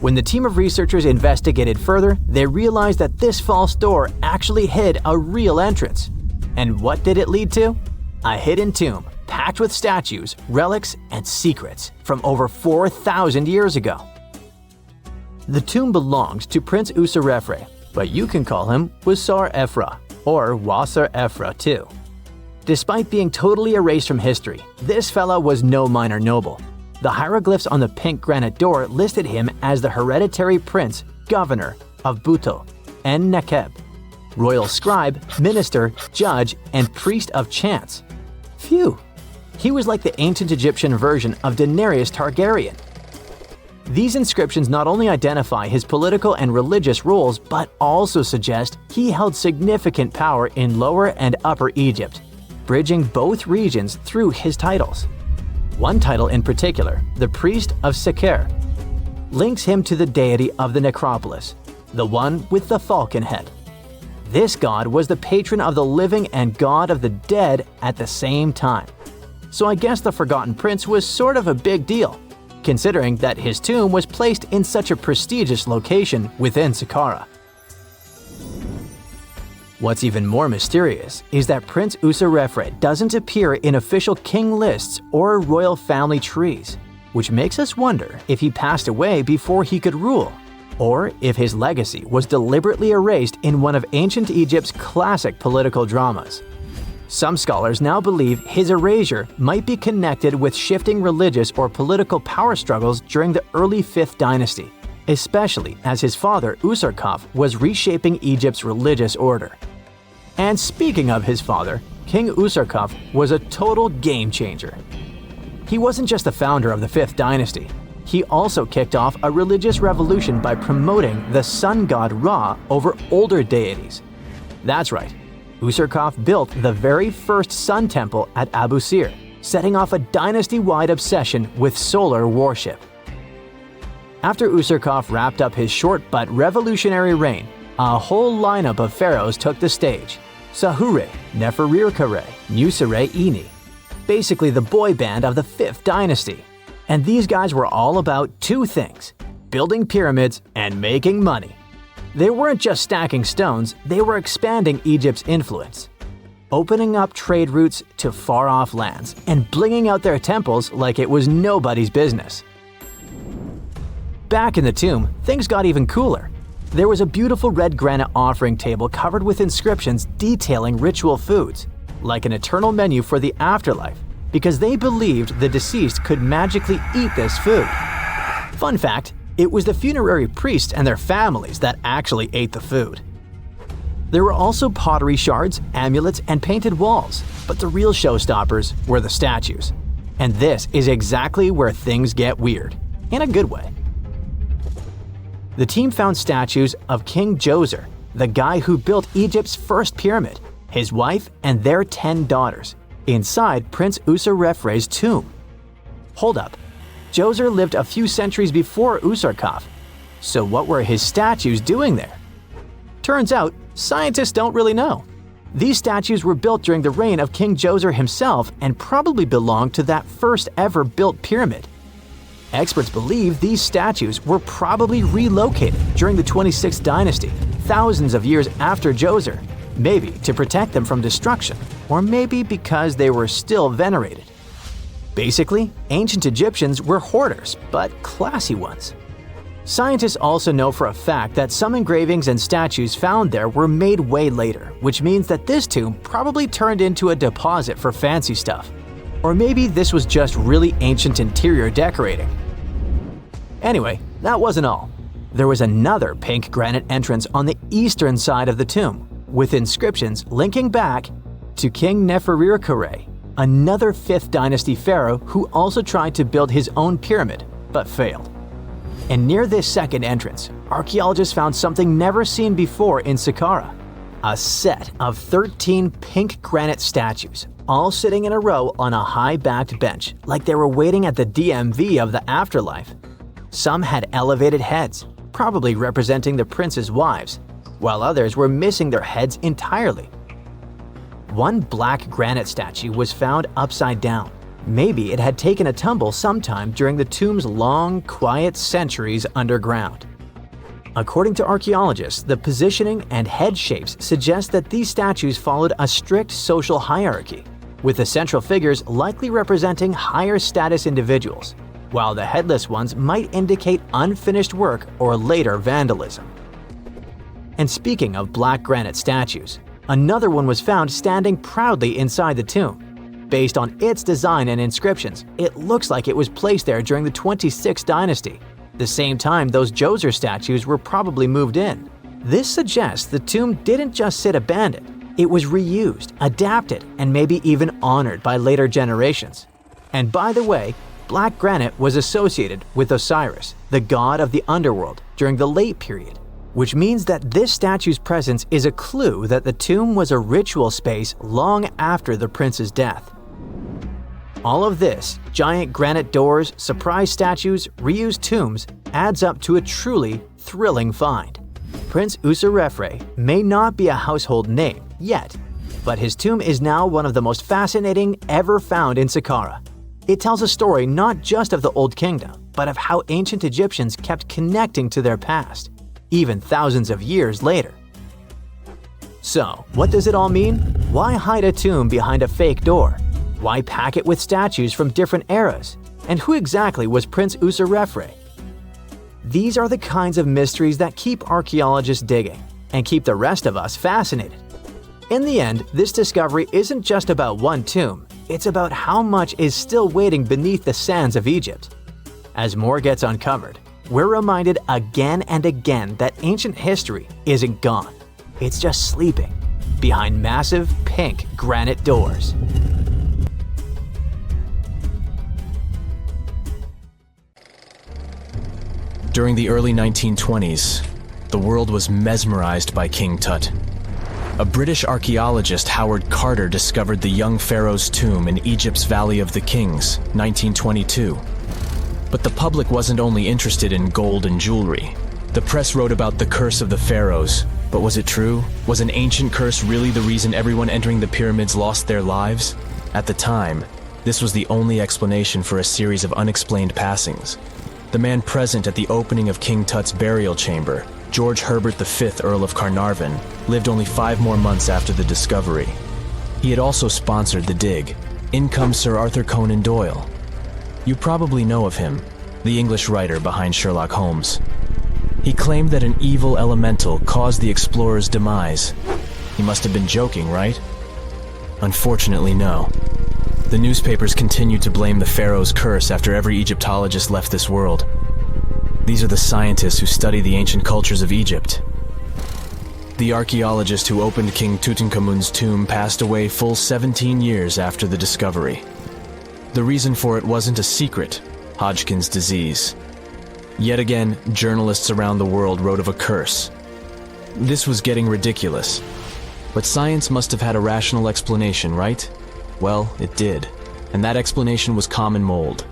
C: When the team of researchers investigated further, they realized that this false door actually hid a real entrance. And what did it lead to? A hidden tomb packed with statues, relics, and secrets from over 4,000 years ago. The tomb belonged to Prince Userefre, but you can call him Wasar-Efra or Wasar-Efra too. Despite being totally erased from history, this fella was no minor noble. The hieroglyphs on the pink granite door listed him as the hereditary prince, governor of Buto and Nekeb, royal scribe, minister, judge, and priest of chance. Phew! He was like the ancient Egyptian version of Daenerys Targaryen. These inscriptions not only identify his political and religious roles, but also suggest he held significant power in Lower and Upper Egypt, bridging both regions through his titles. One title in particular, the Priest of Seker, links him to the deity of the necropolis, the one with the falcon head. This god was the patron of the living and god of the dead at the same time. So I guess the Forgotten Prince was sort of a big deal, considering that his tomb was placed in such a prestigious location within Saqqara. What's even more mysterious is that Prince Userefre doesn't appear in official king lists or royal family trees, which makes us wonder if he passed away before he could rule, or if his legacy was deliberately erased in one of ancient Egypt's classic political dramas. Some scholars now believe his erasure might be connected with shifting religious or political power struggles during the early 5th dynasty, especially as his father Userkaf was reshaping Egypt's religious order. And speaking of his father, King Userkaf was a total game changer. He wasn't just the founder of the 5th dynasty, he also kicked off a religious revolution by promoting the sun god Ra over older deities. That's right, Userkaf built the very first sun temple at Abu Sir, setting off a dynasty-wide obsession with solar worship. After Userkaf wrapped up his short but revolutionary reign, a whole lineup of pharaohs took the stage. Sahure, Neferirkare, Nusere-Ini, basically the boy band of the 5th dynasty. And these guys were all about two things: building pyramids and making money. They weren't just stacking stones, they were expanding Egypt's influence, opening up trade routes to far-off lands and blinging out their temples like it was nobody's business. Back in the tomb, things got even cooler. There was a beautiful red granite offering table covered with inscriptions detailing ritual foods, like an eternal menu for the afterlife, because they believed the deceased could magically eat this food. Fun fact, it was the funerary priests and their families that actually ate the food. There were also pottery shards, amulets, and painted walls, but the real showstoppers were the statues. And this is exactly where things get weird, in a good way. The team found statues of King Djoser, the guy who built Egypt's first pyramid, his wife, and their 10 daughters, inside Prince Userefre's tomb. Hold up. Djoser lived a few centuries before Userkaf, so what were his statues doing there? Turns out, scientists don't really know. These statues were built during the reign of King Djoser himself and probably belonged to that first ever built pyramid. Experts believe these statues were probably relocated during the 26th dynasty, thousands of years after Djoser, maybe to protect them from destruction, or maybe because they were still venerated. Basically, ancient Egyptians were hoarders, but classy ones. Scientists also know for a fact that some engravings and statues found there were made way later, which means that this tomb probably turned into a deposit for fancy stuff. Or maybe this was just really ancient interior decorating. Anyway, that wasn't all. There was another pink granite entrance on the eastern side of the tomb, with inscriptions linking back to King Neferirkare, another 5th dynasty pharaoh who also tried to build his own pyramid, but failed. And near this second entrance, archaeologists found something never seen before in Saqqara: a set of 13 pink granite statues, all sitting in a row on a high-backed bench, like they were waiting at the DMV of the afterlife. Some had elevated heads, probably representing the prince's wives, while others were missing their heads entirely. One black granite statue was found upside down. Maybe it had taken a tumble sometime during the tomb's long, quiet centuries underground. According to archaeologists, the positioning and head shapes suggest that these statues followed a strict social hierarchy, with the central figures likely representing higher status individuals, while the headless ones might indicate unfinished work or later vandalism. And speaking of black granite statues, another one was found standing proudly inside the tomb. Based on its design and inscriptions, it looks like it was placed there during the 26th dynasty, the same time those Djoser statues were probably moved in. This suggests the tomb didn't just sit abandoned, it was reused, adapted, and maybe even honored by later generations. And by the way, black granite was associated with Osiris, the god of the underworld, during the late period, which means that this statue's presence is a clue that the tomb was a ritual space long after the prince's death. All of this, giant granite doors, surprise statues, reused tombs, adds up to a truly thrilling find. Prince Userefre may not be a household name yet, but his tomb is now one of the most fascinating ever found in Saqqara. It tells a story not just of the Old Kingdom, but of how ancient Egyptians kept connecting to their past, even thousands of years later. So, what does it all mean? Why hide a tomb behind a fake door? Why pack it with statues from different eras? And who exactly was Prince Userefre? These are the kinds of mysteries that keep archaeologists digging and keep the rest of us fascinated. In the end, this discovery isn't just about one tomb, it's about how much is still waiting beneath the sands of Egypt. As more gets uncovered, we're reminded again and again that ancient history isn't gone. It's just sleeping behind massive pink granite doors.
D: During the early 1920s, the world was mesmerized by King Tut. A British archaeologist, Howard Carter, discovered the young pharaoh's tomb in Egypt's Valley of the Kings, 1922. But the public wasn't only interested in gold and jewelry. The press wrote about the curse of the pharaohs. But was it true? Was an ancient curse really the reason everyone entering the pyramids lost their lives? At the time, this was the only explanation for a series of unexplained passings. The man present at the opening of King Tut's burial chamber, George Herbert V, Earl of Carnarvon, lived only 5 more months after the discovery. He had also sponsored the dig. In comes Sir Arthur Conan Doyle. You probably know of him, the English writer behind Sherlock Holmes. He claimed that an evil elemental caused the explorer's demise. He must have been joking, right? Unfortunately, no. The newspapers continued to blame the pharaoh's curse after every Egyptologist left this world. These are the scientists who study the ancient cultures of Egypt. The archaeologist who opened King Tutankhamun's tomb passed away full 17 years after the discovery. The reason for it wasn't a secret: Hodgkin's disease. Yet again, journalists around the world wrote of a curse. This was getting ridiculous. But science must have had a rational explanation, right? Well, it did. And that explanation was common mold.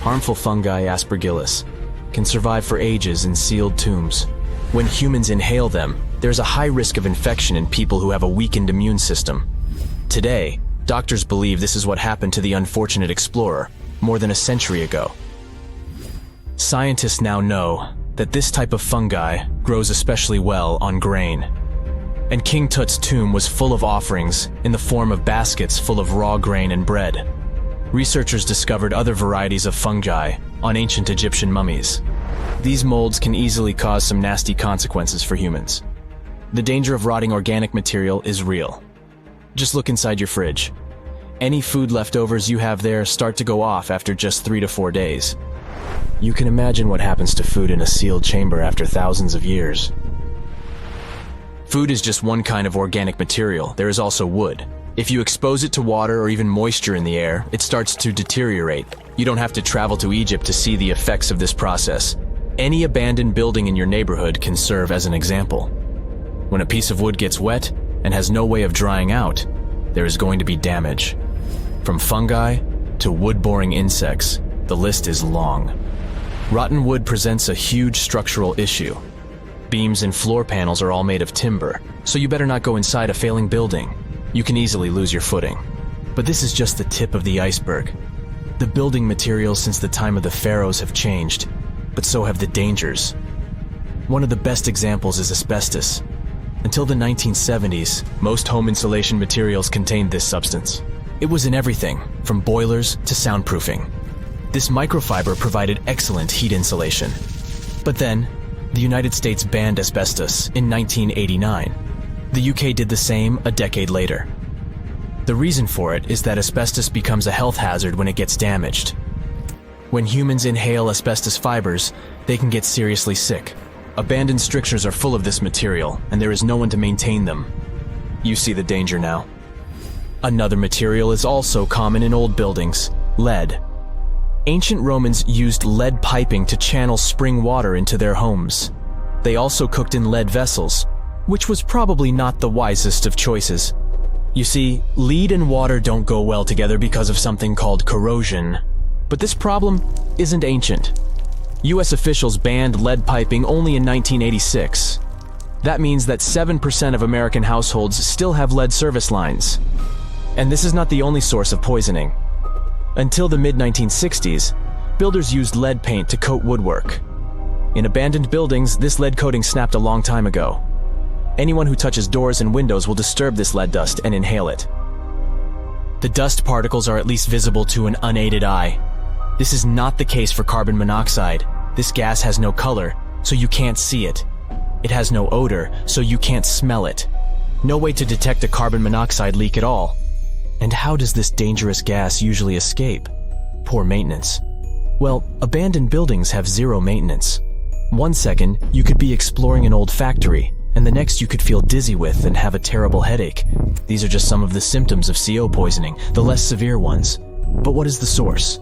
D: Harmful fungi, Aspergillus, can survive for ages in sealed tombs. When humans inhale them, there's a high risk of infection in people who have a weakened immune system. Today, doctors believe this is what happened to the unfortunate explorer more than a century ago. Scientists now know that this type of fungi grows especially well on grain. And King Tut's tomb was full of offerings in the form of baskets full of raw grain and bread. Researchers discovered other varieties of fungi on ancient Egyptian mummies. These molds can easily cause some nasty consequences for humans. The danger of rotting organic material is real. Just look inside your fridge. Any food leftovers you have there start to go off after just 3 to 4 days. You can imagine what happens to food in a sealed chamber after thousands of years. Food is just one kind of organic material. There is also wood. If you expose it to water or even moisture in the air, it starts to deteriorate. You don't have to travel to Egypt to see the effects of this process. Any abandoned building in your neighborhood can serve as an example. When a piece of wood gets wet and has no way of drying out, there is going to be damage. From fungi to wood-boring insects, the list is long. Rotten wood presents a huge structural issue. Beams and floor panels are all made of timber, so you better not go inside a failing building. You can easily lose your footing. But this is just the tip of the iceberg. The building materials since the time of the pharaohs have changed, but so have the dangers. One of the best examples is asbestos. Until the 1970s, most home insulation materials contained this substance. It was in everything, from boilers to soundproofing. This microfiber provided excellent heat insulation. But then, the United States banned asbestos in 1989. The UK did the same a decade later. The reason for it is that asbestos becomes a health hazard when it gets damaged. When humans inhale asbestos fibers, they can get seriously sick. Abandoned structures are full of this material, and there is no one to maintain them. You see the danger now. Another material is also common in old buildings: lead. Ancient Romans used lead piping to channel spring water into their homes. They also cooked in lead vessels, which was probably not the wisest of choices. You see, lead and water don't go well together because of something called corrosion. But this problem isn't ancient. US officials banned lead piping only in 1986. That means that 7% of American households still have lead service lines. And this is not the only source of poisoning. Until the mid-1960s, builders used lead paint to coat woodwork. In abandoned buildings, this lead coating snapped a long time ago. Anyone who touches doors and windows will disturb this lead dust and inhale it. The dust particles are at least visible to an unaided eye. This is not the case for carbon monoxide. This gas has no color, so you can't see it. It has no odor, so you can't smell it. No way to detect a carbon monoxide leak at all. And how does this dangerous gas usually escape? Poor maintenance. Well, abandoned buildings have zero maintenance. 1 second, you could be exploring an old factory, and the next you could feel dizzy with and have a terrible headache. These are just some of the symptoms of CO poisoning, the less severe ones. But what is the source?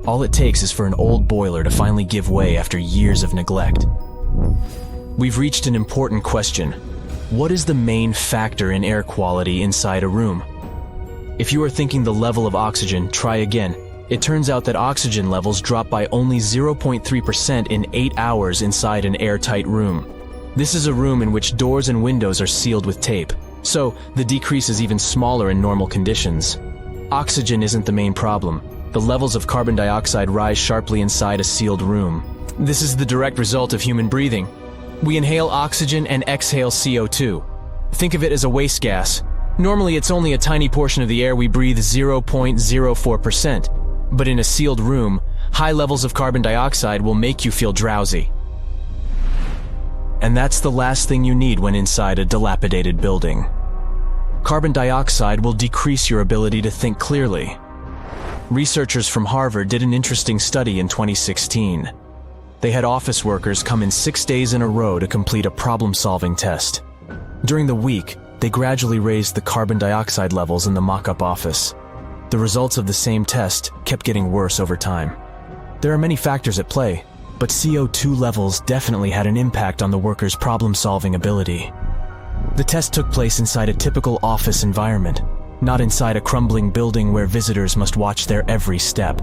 D: All it takes is for an old boiler to finally give way after years of neglect. We've reached an important question. What is the main factor in air quality inside a room? If you are thinking the level of oxygen, try again. It turns out that oxygen levels drop by only 0.3% in 8 hours inside an airtight room. This is a room in which doors and windows are sealed with tape, so the decrease is even smaller in normal conditions. Oxygen isn't the main problem. The levels of carbon dioxide rise sharply inside a sealed room. This is the direct result of human breathing. We inhale oxygen and exhale CO2. Think of it as a waste gas. Normally, it's only a tiny portion of the air we breathe, 0.04%. But in a sealed room, high levels of carbon dioxide will make you feel drowsy. And that's the last thing you need when inside a dilapidated building. Carbon dioxide will decrease your ability to think clearly. Researchers from Harvard did an interesting study in 2016. They had office workers come in 6 days in a row to complete a problem-solving test. During the week, they gradually raised the carbon dioxide levels in the mock-up office. The results of the same test kept getting worse over time. There are many factors at play, but CO2 levels definitely had an impact on the workers' problem-solving ability. The test took place inside a typical office environment, not inside a crumbling building where visitors must watch their every step.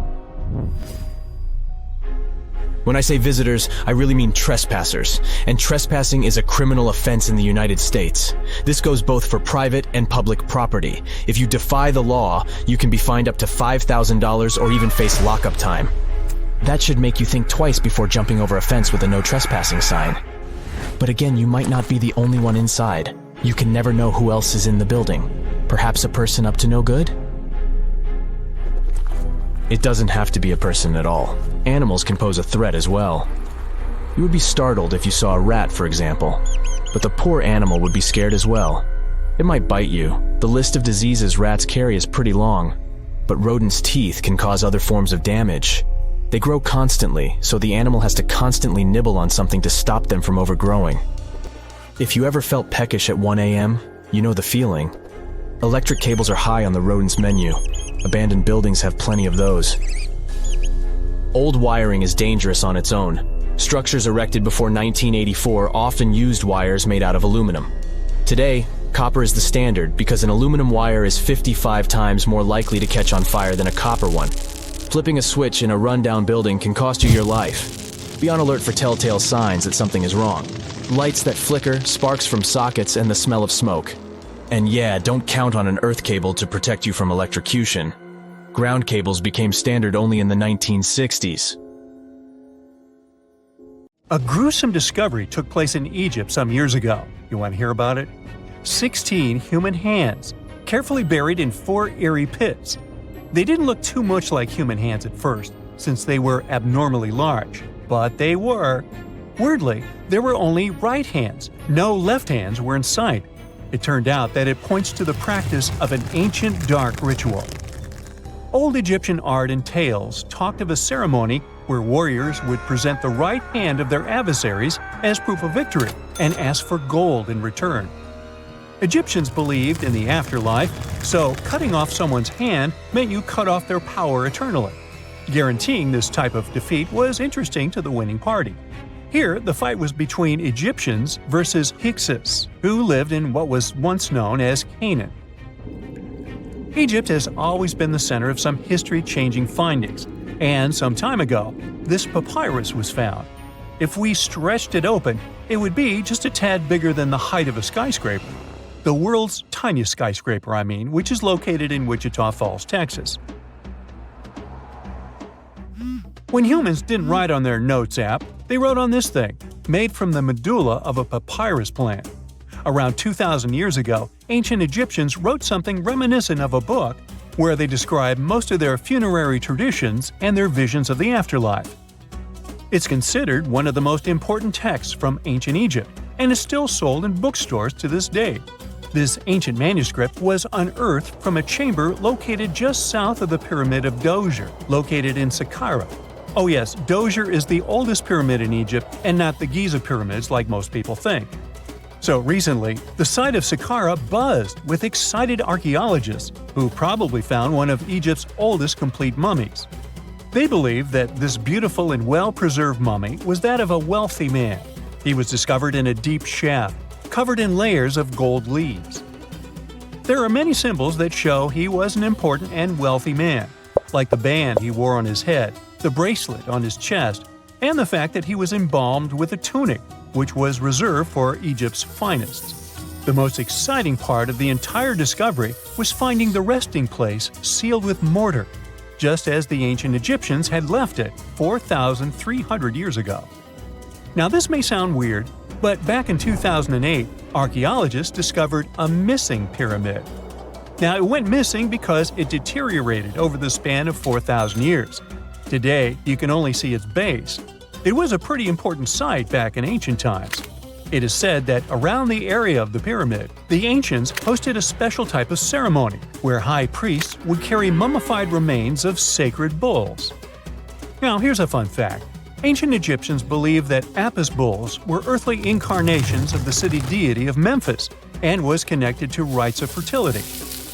D: When I say visitors, I really mean trespassers, and trespassing is a criminal offense in the United States. This goes both for private and public property. If you defy the law, you can be fined up to $5,000 or even face lockup time. That should make you think twice before jumping over a fence with a no trespassing sign. But again, you might not be the only one inside. You can never know who else is in the building. Perhaps a person up to no good? It doesn't have to be a person at all. Animals can pose a threat as well. You would be startled if you saw a rat, for example. But the poor animal would be scared as well. It might bite you. The list of diseases rats carry is pretty long. But rodents' teeth can cause other forms of damage. They grow constantly, so the animal has to constantly nibble on something to stop them from overgrowing. If you ever felt peckish at 1 a.m., you know the feeling. Electric cables are high on the rodents' menu. Abandoned buildings have plenty of those. Old wiring is dangerous on its own. Structures erected before 1984 often used wires made out of aluminum. Today, copper is the standard because an aluminum wire is 55 times more likely to catch on fire than a copper one. Flipping a switch in a rundown building can cost you your life. Be on alert for telltale signs that something is wrong. Lights that flicker, sparks from sockets, and the smell of smoke. And yeah, don't count on an earth cable to protect you from electrocution. Ground cables became standard only in the 1960s.
A: A gruesome discovery took place in Egypt some years ago. You want to hear about it? 16 human hands, carefully buried in 4 eerie pits. They didn't look too much like human hands at first, since they were abnormally large, but they were. Weirdly, there were only right hands. No left hands were in sight. It turned out that it points to the practice of an ancient dark ritual. Old Egyptian art and tales talked of a ceremony where warriors would present the right hand of their adversaries as proof of victory and ask for gold in return. Egyptians believed in the afterlife, so cutting off someone's hand meant you cut off their power eternally. Guaranteeing this type of defeat was interesting to the winning party. Here, the fight was between Egyptians versus Hyksos, who lived in what was once known as Canaan. Egypt has always been the center of some history-changing findings, and some time ago, this papyrus was found. If we stretched it open, it would be just a tad bigger than the height of a skyscraper. The world's tiniest skyscraper, which is located in Wichita Falls, Texas. When humans didn't write on their notes app, they wrote on this thing, made from the medulla of a papyrus plant. Around 2,000 years ago, ancient Egyptians wrote something reminiscent of a book where they describe most of their funerary traditions and their visions of the afterlife. It's considered one of the most important texts from ancient Egypt and is still sold in bookstores to this day. This ancient manuscript was unearthed from a chamber located just south of the Pyramid of Djoser, located in Saqqara. Oh yes, Djoser is the oldest pyramid in Egypt and not the Giza pyramids like most people think. So recently, the site of Saqqara buzzed with excited archaeologists who probably found one of Egypt's oldest complete mummies. They believe that this beautiful and well-preserved mummy was that of a wealthy man. He was discovered in a deep shaft. covered in layers of gold leaves. There are many symbols that show he was an important and wealthy man, like the band he wore on his head, the bracelet on his chest, and the fact that he was embalmed with a tunic, which was reserved for Egypt's finest. The most exciting part of the entire discovery was finding the resting place sealed with mortar, just as the ancient Egyptians had left it 4,300 years ago. Now this may sound weird, but back in 2008, archaeologists discovered a missing pyramid. Now it went missing because it deteriorated over the span of 4,000 years. Today, you can only see its base. It was a pretty important site back in ancient times. It is said that around the area of the pyramid, the ancients hosted a special type of ceremony where high priests would carry mummified remains of sacred bulls. Now, here's a fun fact. Ancient Egyptians believed that Apis bulls were earthly incarnations of the city deity of Memphis and was connected to rites of fertility.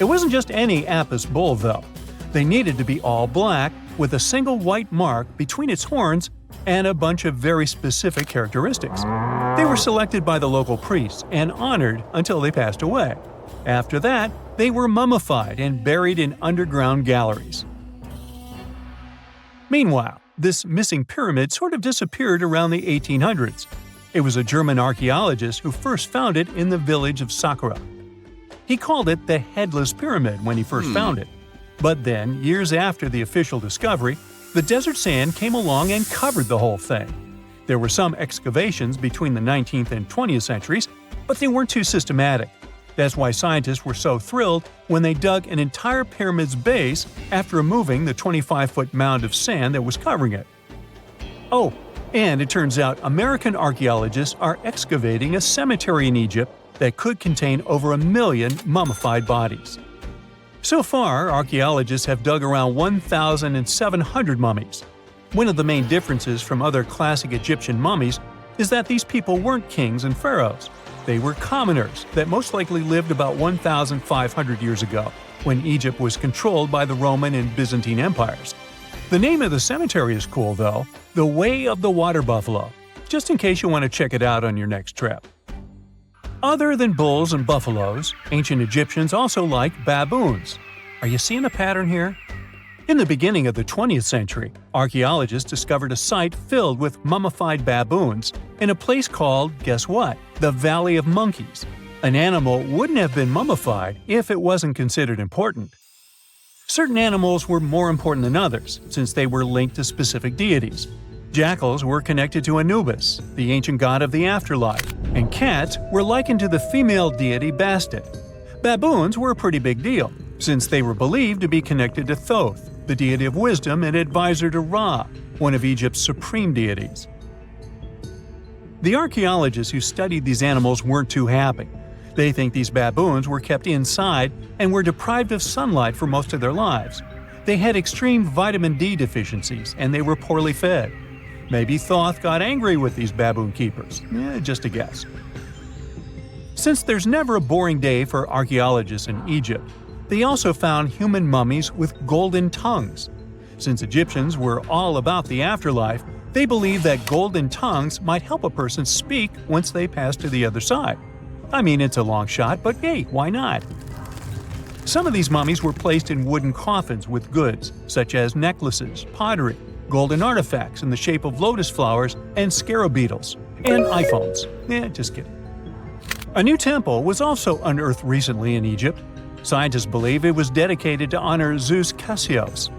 A: It wasn't just any Apis bull, though. They needed to be all black with a single white mark between its horns and a bunch of very specific characteristics. They were selected by the local priests and honored until they passed away. After that, they were mummified and buried in underground galleries. Meanwhile, this missing pyramid sort of disappeared around the 1800s. It was a German archaeologist who first found it in the village of Saqqara. He called it the Headless Pyramid when he first found it. But then, years after the official discovery, the desert sand came along and covered the whole thing. There were some excavations between the 19th and 20th centuries, but they weren't too systematic. That's why scientists were so thrilled when they dug an entire pyramid's base after removing the 25-foot mound of sand that was covering it. Oh, and it turns out American archaeologists are excavating a cemetery in Egypt that could contain over 1 million mummified bodies. So far, archaeologists have dug around 1,700 mummies. One of the main differences from other classic Egyptian mummies is that these people weren't kings and pharaohs. They were commoners that most likely lived about 1,500 years ago, when Egypt was controlled by the Roman and Byzantine empires. The name of the cemetery is cool, though, the Way of the Water Buffalo, just in case you want to check it out on your next trip. Other than bulls and buffaloes, ancient Egyptians also liked baboons. Are you seeing a pattern here? In the beginning of the 20th century, archaeologists discovered a site filled with mummified baboons in a place called, guess what? The Valley of Monkeys. An animal wouldn't have been mummified if it wasn't considered important. Certain animals were more important than others, since they were linked to specific deities. Jackals were connected to Anubis, the ancient god of the afterlife, and cats were likened to the female deity Bastet. Baboons were a pretty big deal, since they were believed to be connected to Thoth, the deity of wisdom and advisor to Ra, one of Egypt's supreme deities. The archaeologists who studied these animals weren't too happy. They think these baboons were kept inside and were deprived of sunlight for most of their lives. They had extreme vitamin D deficiencies and they were poorly fed. Maybe Thoth got angry with these baboon keepers. Just a guess. Since there's never a boring day for archaeologists in Egypt, they also found human mummies with golden tongues. Since Egyptians were all about the afterlife, they believed that golden tongues might help a person speak once they pass to the other side. I mean, it's a long shot, but hey, why not? Some of these mummies were placed in wooden coffins with goods, such as necklaces, pottery, golden artifacts in the shape of lotus flowers and scarab beetles, and iPhones. Just kidding. A new temple was also unearthed recently in Egypt. Scientists believe it was dedicated to honor Zeus Cassios.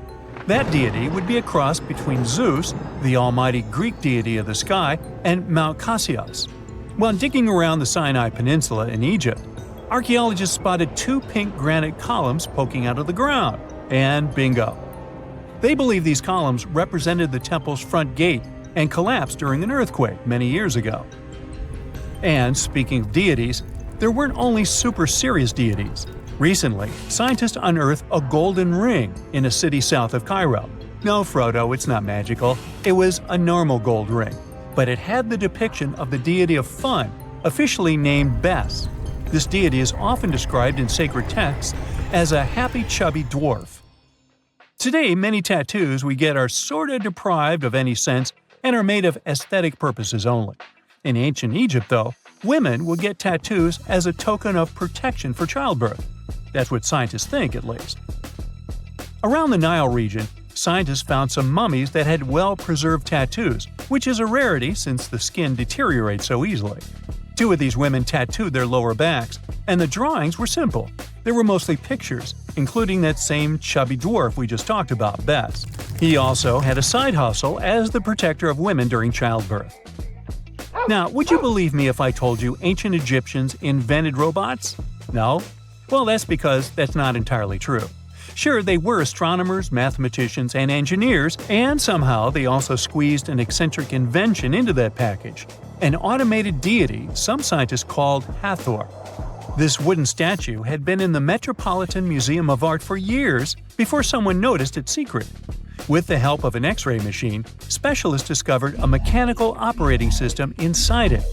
A: That deity would be a cross between Zeus, the almighty Greek deity of the sky, and Mount Cassios. While digging around the Sinai Peninsula in Egypt, archaeologists spotted 2 pink granite columns poking out of the ground, and bingo. They believe these columns represented the temple's front gate and collapsed during an earthquake many years ago. And speaking of deities, there weren't only super serious deities. Recently, scientists unearthed a golden ring in a city south of Cairo. No, Frodo, it's not magical. It was a normal gold ring, but it had the depiction of the deity of fun, officially named Bes. This deity is often described in sacred texts as a happy chubby dwarf. Today, many tattoos we get are sorta deprived of any sense and are made of aesthetic purposes only. In ancient Egypt, though, women would get tattoos as a token of protection for childbirth. That's what scientists think, at least. Around the Nile region, scientists found some mummies that had well-preserved tattoos, which is a rarity since the skin deteriorates so easily. 2 of these women tattooed their lower backs, and the drawings were simple. They were mostly pictures, including that same chubby dwarf we just talked about, Bess. He also had a side hustle as the protector of women during childbirth. Now, would you believe me if I told you ancient Egyptians invented robots? No? Well, that's because that's not entirely true. Sure, they were astronomers, mathematicians, and engineers, and somehow they also squeezed an eccentric invention into that package. An automated deity some scientists called Hathor. This wooden statue had been in the Metropolitan Museum of Art for years before someone noticed its secret. With the help of an X-ray machine, specialists discovered a mechanical operating system inside it.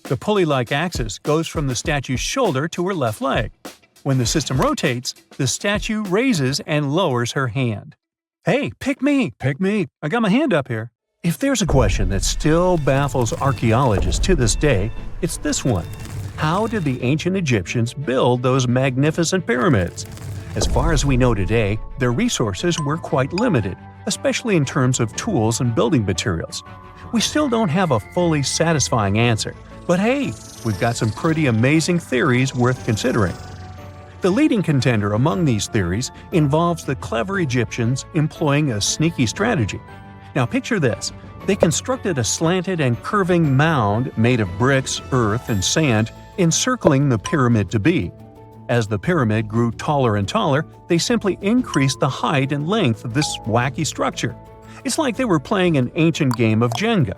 A: The pulley-like axis goes from the statue's shoulder to her left leg. When the system rotates, the statue raises and lowers her hand. Hey, pick me! Pick me! I got my hand up here. If there's a question that still baffles archaeologists to this day, it's this one. How did the ancient Egyptians build those magnificent pyramids? As far as we know today, their resources were quite limited, especially in terms of tools and building materials. We still don't have a fully satisfying answer, but hey, we've got some pretty amazing theories worth considering. The leading contender among these theories involves the clever Egyptians employing a sneaky strategy. Now picture this. They constructed a slanted and curving mound made of bricks, earth, and sand encircling the pyramid to be. As the pyramid grew taller and taller, they simply increased the height and length of this wacky structure. It's like they were playing an ancient game of Jenga.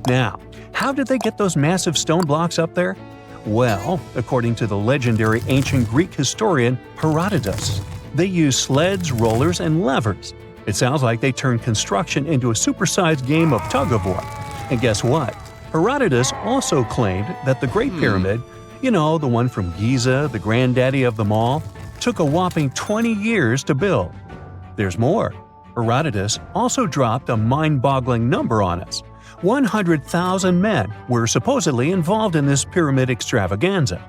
A: Now, how did they get those massive stone blocks up there? Well, according to the legendary ancient Greek historian Herodotus, they used sleds, rollers, and levers. It sounds like they turned construction into a supersized game of tug-of-war. And guess what? Herodotus also claimed that the Great Pyramid, the one from Giza, the granddaddy of them all, took a whopping 20 years to build. There's more. Herodotus also dropped a mind-boggling number on us. 100,000 men were supposedly involved in this pyramid extravaganza.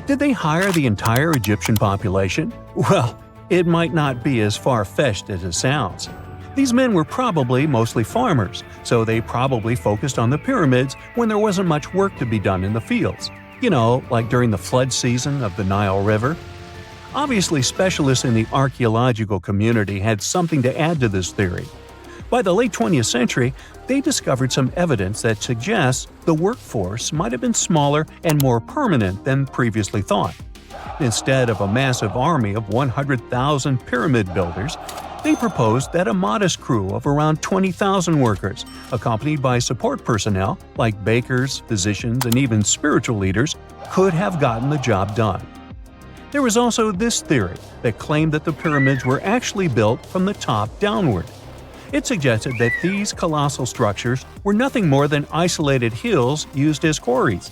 A: Did they hire the entire Egyptian population? Well, it might not be as far-fetched as it sounds. These men were probably mostly farmers, so they probably focused on the pyramids when there wasn't much work to be done in the fields. Like during the flood season of the Nile River. Obviously, specialists in the archaeological community had something to add to this theory. By the late 20th century, they discovered some evidence that suggests the workforce might have been smaller and more permanent than previously thought. Instead of a massive army of 100,000 pyramid builders, they proposed that a modest crew of around 20,000 workers, accompanied by support personnel like bakers, physicians, and even spiritual leaders, could have gotten the job done. There was also this theory that claimed that the pyramids were actually built from the top downward. It suggested that these colossal structures were nothing more than isolated hills used as quarries.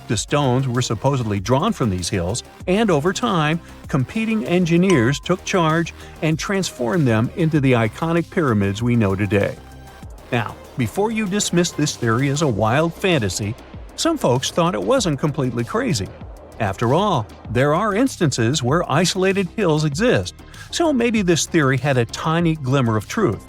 A: The stones were supposedly drawn from these hills, and over time, competing engineers took charge and transformed them into the iconic pyramids we know today. Now, before you dismiss this theory as a wild fantasy, some folks thought it wasn't completely crazy. After all, there are instances where isolated hills exist, so maybe this theory had a tiny glimmer of truth.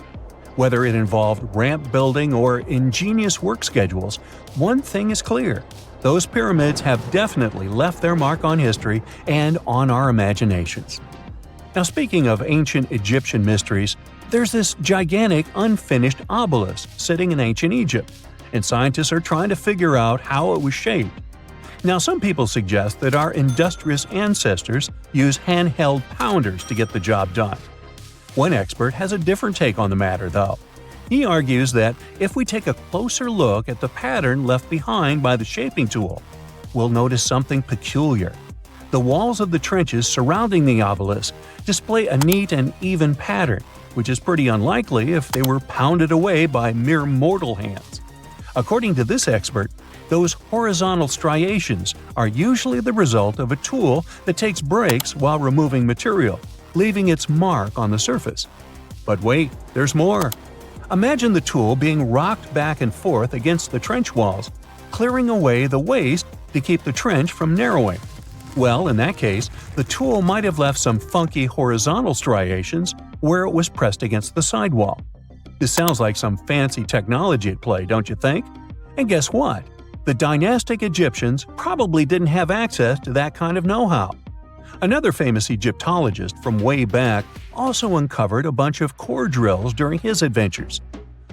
A: Whether it involved ramp building or ingenious work schedules, one thing is clear. Those pyramids have definitely left their mark on history and on our imaginations. Now, speaking of ancient Egyptian mysteries, there's this gigantic unfinished obelisk sitting in ancient Egypt, and scientists are trying to figure out how it was shaped. Now, some people suggest that our industrious ancestors used handheld pounders to get the job done. One expert has a different take on the matter, though. He argues that if we take a closer look at the pattern left behind by the shaping tool, we'll notice something peculiar. The walls of the trenches surrounding the obelisk display a neat and even pattern, which is pretty unlikely if they were pounded away by mere mortal hands. According to this expert, those horizontal striations are usually the result of a tool that takes breaks while removing material, leaving its mark on the surface. But wait, there's more. Imagine the tool being rocked back and forth against the trench walls, clearing away the waste to keep the trench from narrowing. Well, in that case, the tool might have left some funky horizontal striations where it was pressed against the sidewall. This sounds like some fancy technology at play, don't you think? And guess what? The dynastic Egyptians probably didn't have access to that kind of know-how. Another famous Egyptologist from way back also uncovered a bunch of core drills during his adventures.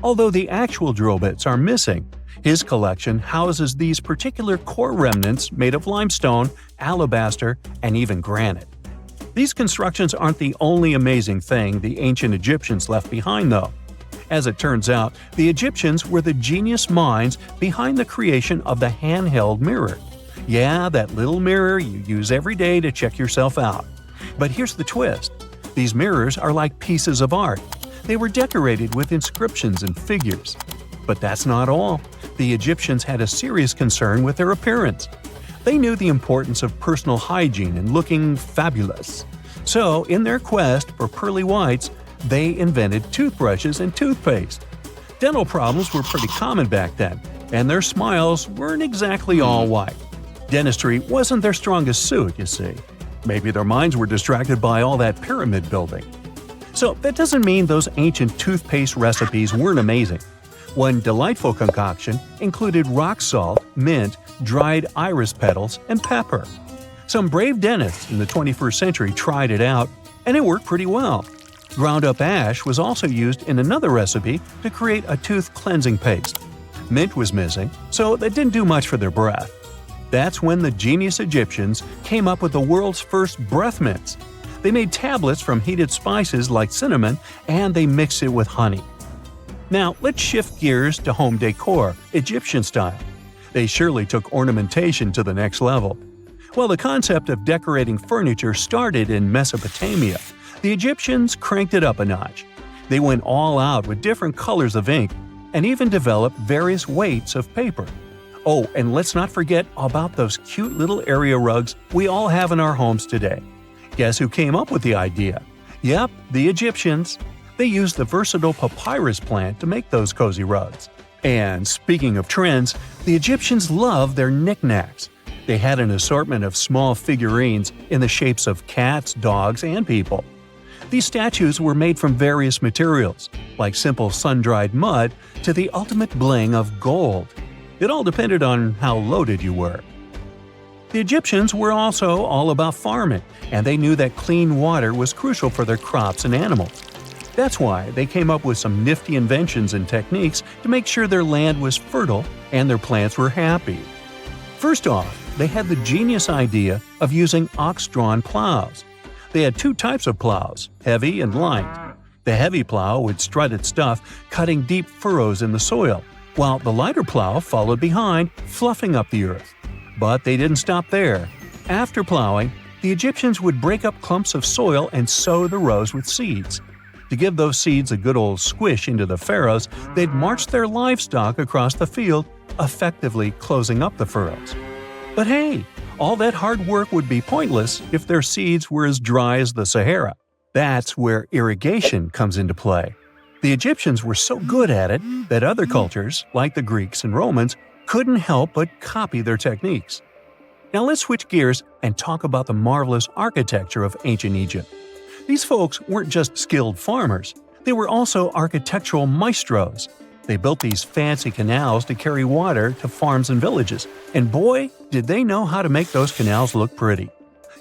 A: Although the actual drill bits are missing, his collection houses these particular core remnants made of limestone, alabaster, and even granite. These constructions aren't the only amazing thing the ancient Egyptians left behind, though. As it turns out, the Egyptians were the genius minds behind the creation of the handheld mirror. Yeah, that little mirror you use every day to check yourself out. But here's the twist. These mirrors are like pieces of art. They were decorated with inscriptions and figures. But that's not all. The Egyptians had a serious concern with their appearance. They knew the importance of personal hygiene and looking fabulous. So, in their quest for pearly whites, they invented toothbrushes and toothpaste. Dental problems were pretty common back then, and their smiles weren't exactly all white. Dentistry wasn't their strongest suit, you see. Maybe their minds were distracted by all that pyramid building. So that doesn't mean those ancient toothpaste recipes weren't amazing. One delightful concoction included rock salt, mint, dried iris petals, and pepper. Some brave dentists in the 21st century tried it out, and it worked pretty well. Ground-up ash was also used in another recipe to create a tooth cleansing paste. Mint was missing, so that didn't do much for their breath. That's when the genius Egyptians came up with the world's first breath mints. They made tablets from heated spices like cinnamon, and they mixed it with honey. Now, let's shift gears to home decor, Egyptian style. They surely took ornamentation to the next level. While the concept of decorating furniture started in Mesopotamia, the Egyptians cranked it up a notch. They went all out with different colors of ink and even developed various weights of paper. Oh, and let's not forget about those cute little area rugs we all have in our homes today. Guess who came up with the idea? Yep, the Egyptians. They used the versatile papyrus plant to make those cozy rugs. And speaking of trends, the Egyptians loved their knickknacks. They had an assortment of small figurines in the shapes of cats, dogs, and people. These statues were made from various materials, like simple sun-dried mud to the ultimate bling of gold. It all depended on how loaded you were. The Egyptians were also all about farming, and they knew that clean water was crucial for their crops and animals. That's why they came up with some nifty inventions and techniques to make sure their land was fertile and their plants were happy. First off, they had the genius idea of using ox-drawn plows. They had two types of plows, heavy and light. The heavy plow would strut its stuff, cutting deep furrows in the soil, while the lighter plow followed behind, fluffing up the earth. But they didn't stop there. After plowing, the Egyptians would break up clumps of soil and sow the rows with seeds. To give those seeds a good old squish into the furrows, they'd march their livestock across the field, effectively closing up the furrows. But hey, all that hard work would be pointless if their seeds were as dry as the Sahara. That's where irrigation comes into play. The Egyptians were so good at it that other cultures, like the Greeks and Romans, couldn't help but copy their techniques. Now let's switch gears and talk about the marvelous architecture of ancient Egypt. These folks weren't just skilled farmers, they were also architectural maestros. They built these fancy canals to carry water to farms and villages, and boy, did they know how to make those canals look pretty.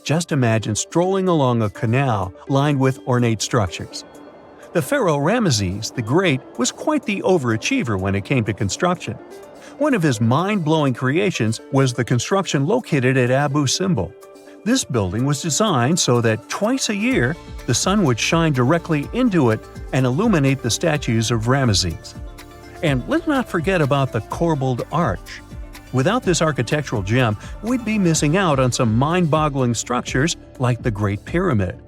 A: Just imagine strolling along a canal lined with ornate structures. The pharaoh Ramesses the Great was quite the overachiever when it came to construction. One of his mind-blowing creations was the construction located at Abu Simbel. This building was designed so that twice a year, the sun would shine directly into it and illuminate the statues of Ramesses. And let's not forget about the corbelled arch. Without this architectural gem, we'd be missing out on some mind-boggling structures like the Great Pyramid.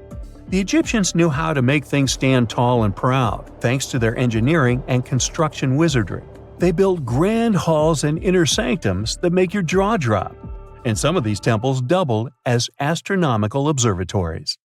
A: The Egyptians knew how to make things stand tall and proud, thanks to their engineering and construction wizardry. They built grand halls and inner sanctums that make your jaw drop. And some of these temples doubled as astronomical observatories.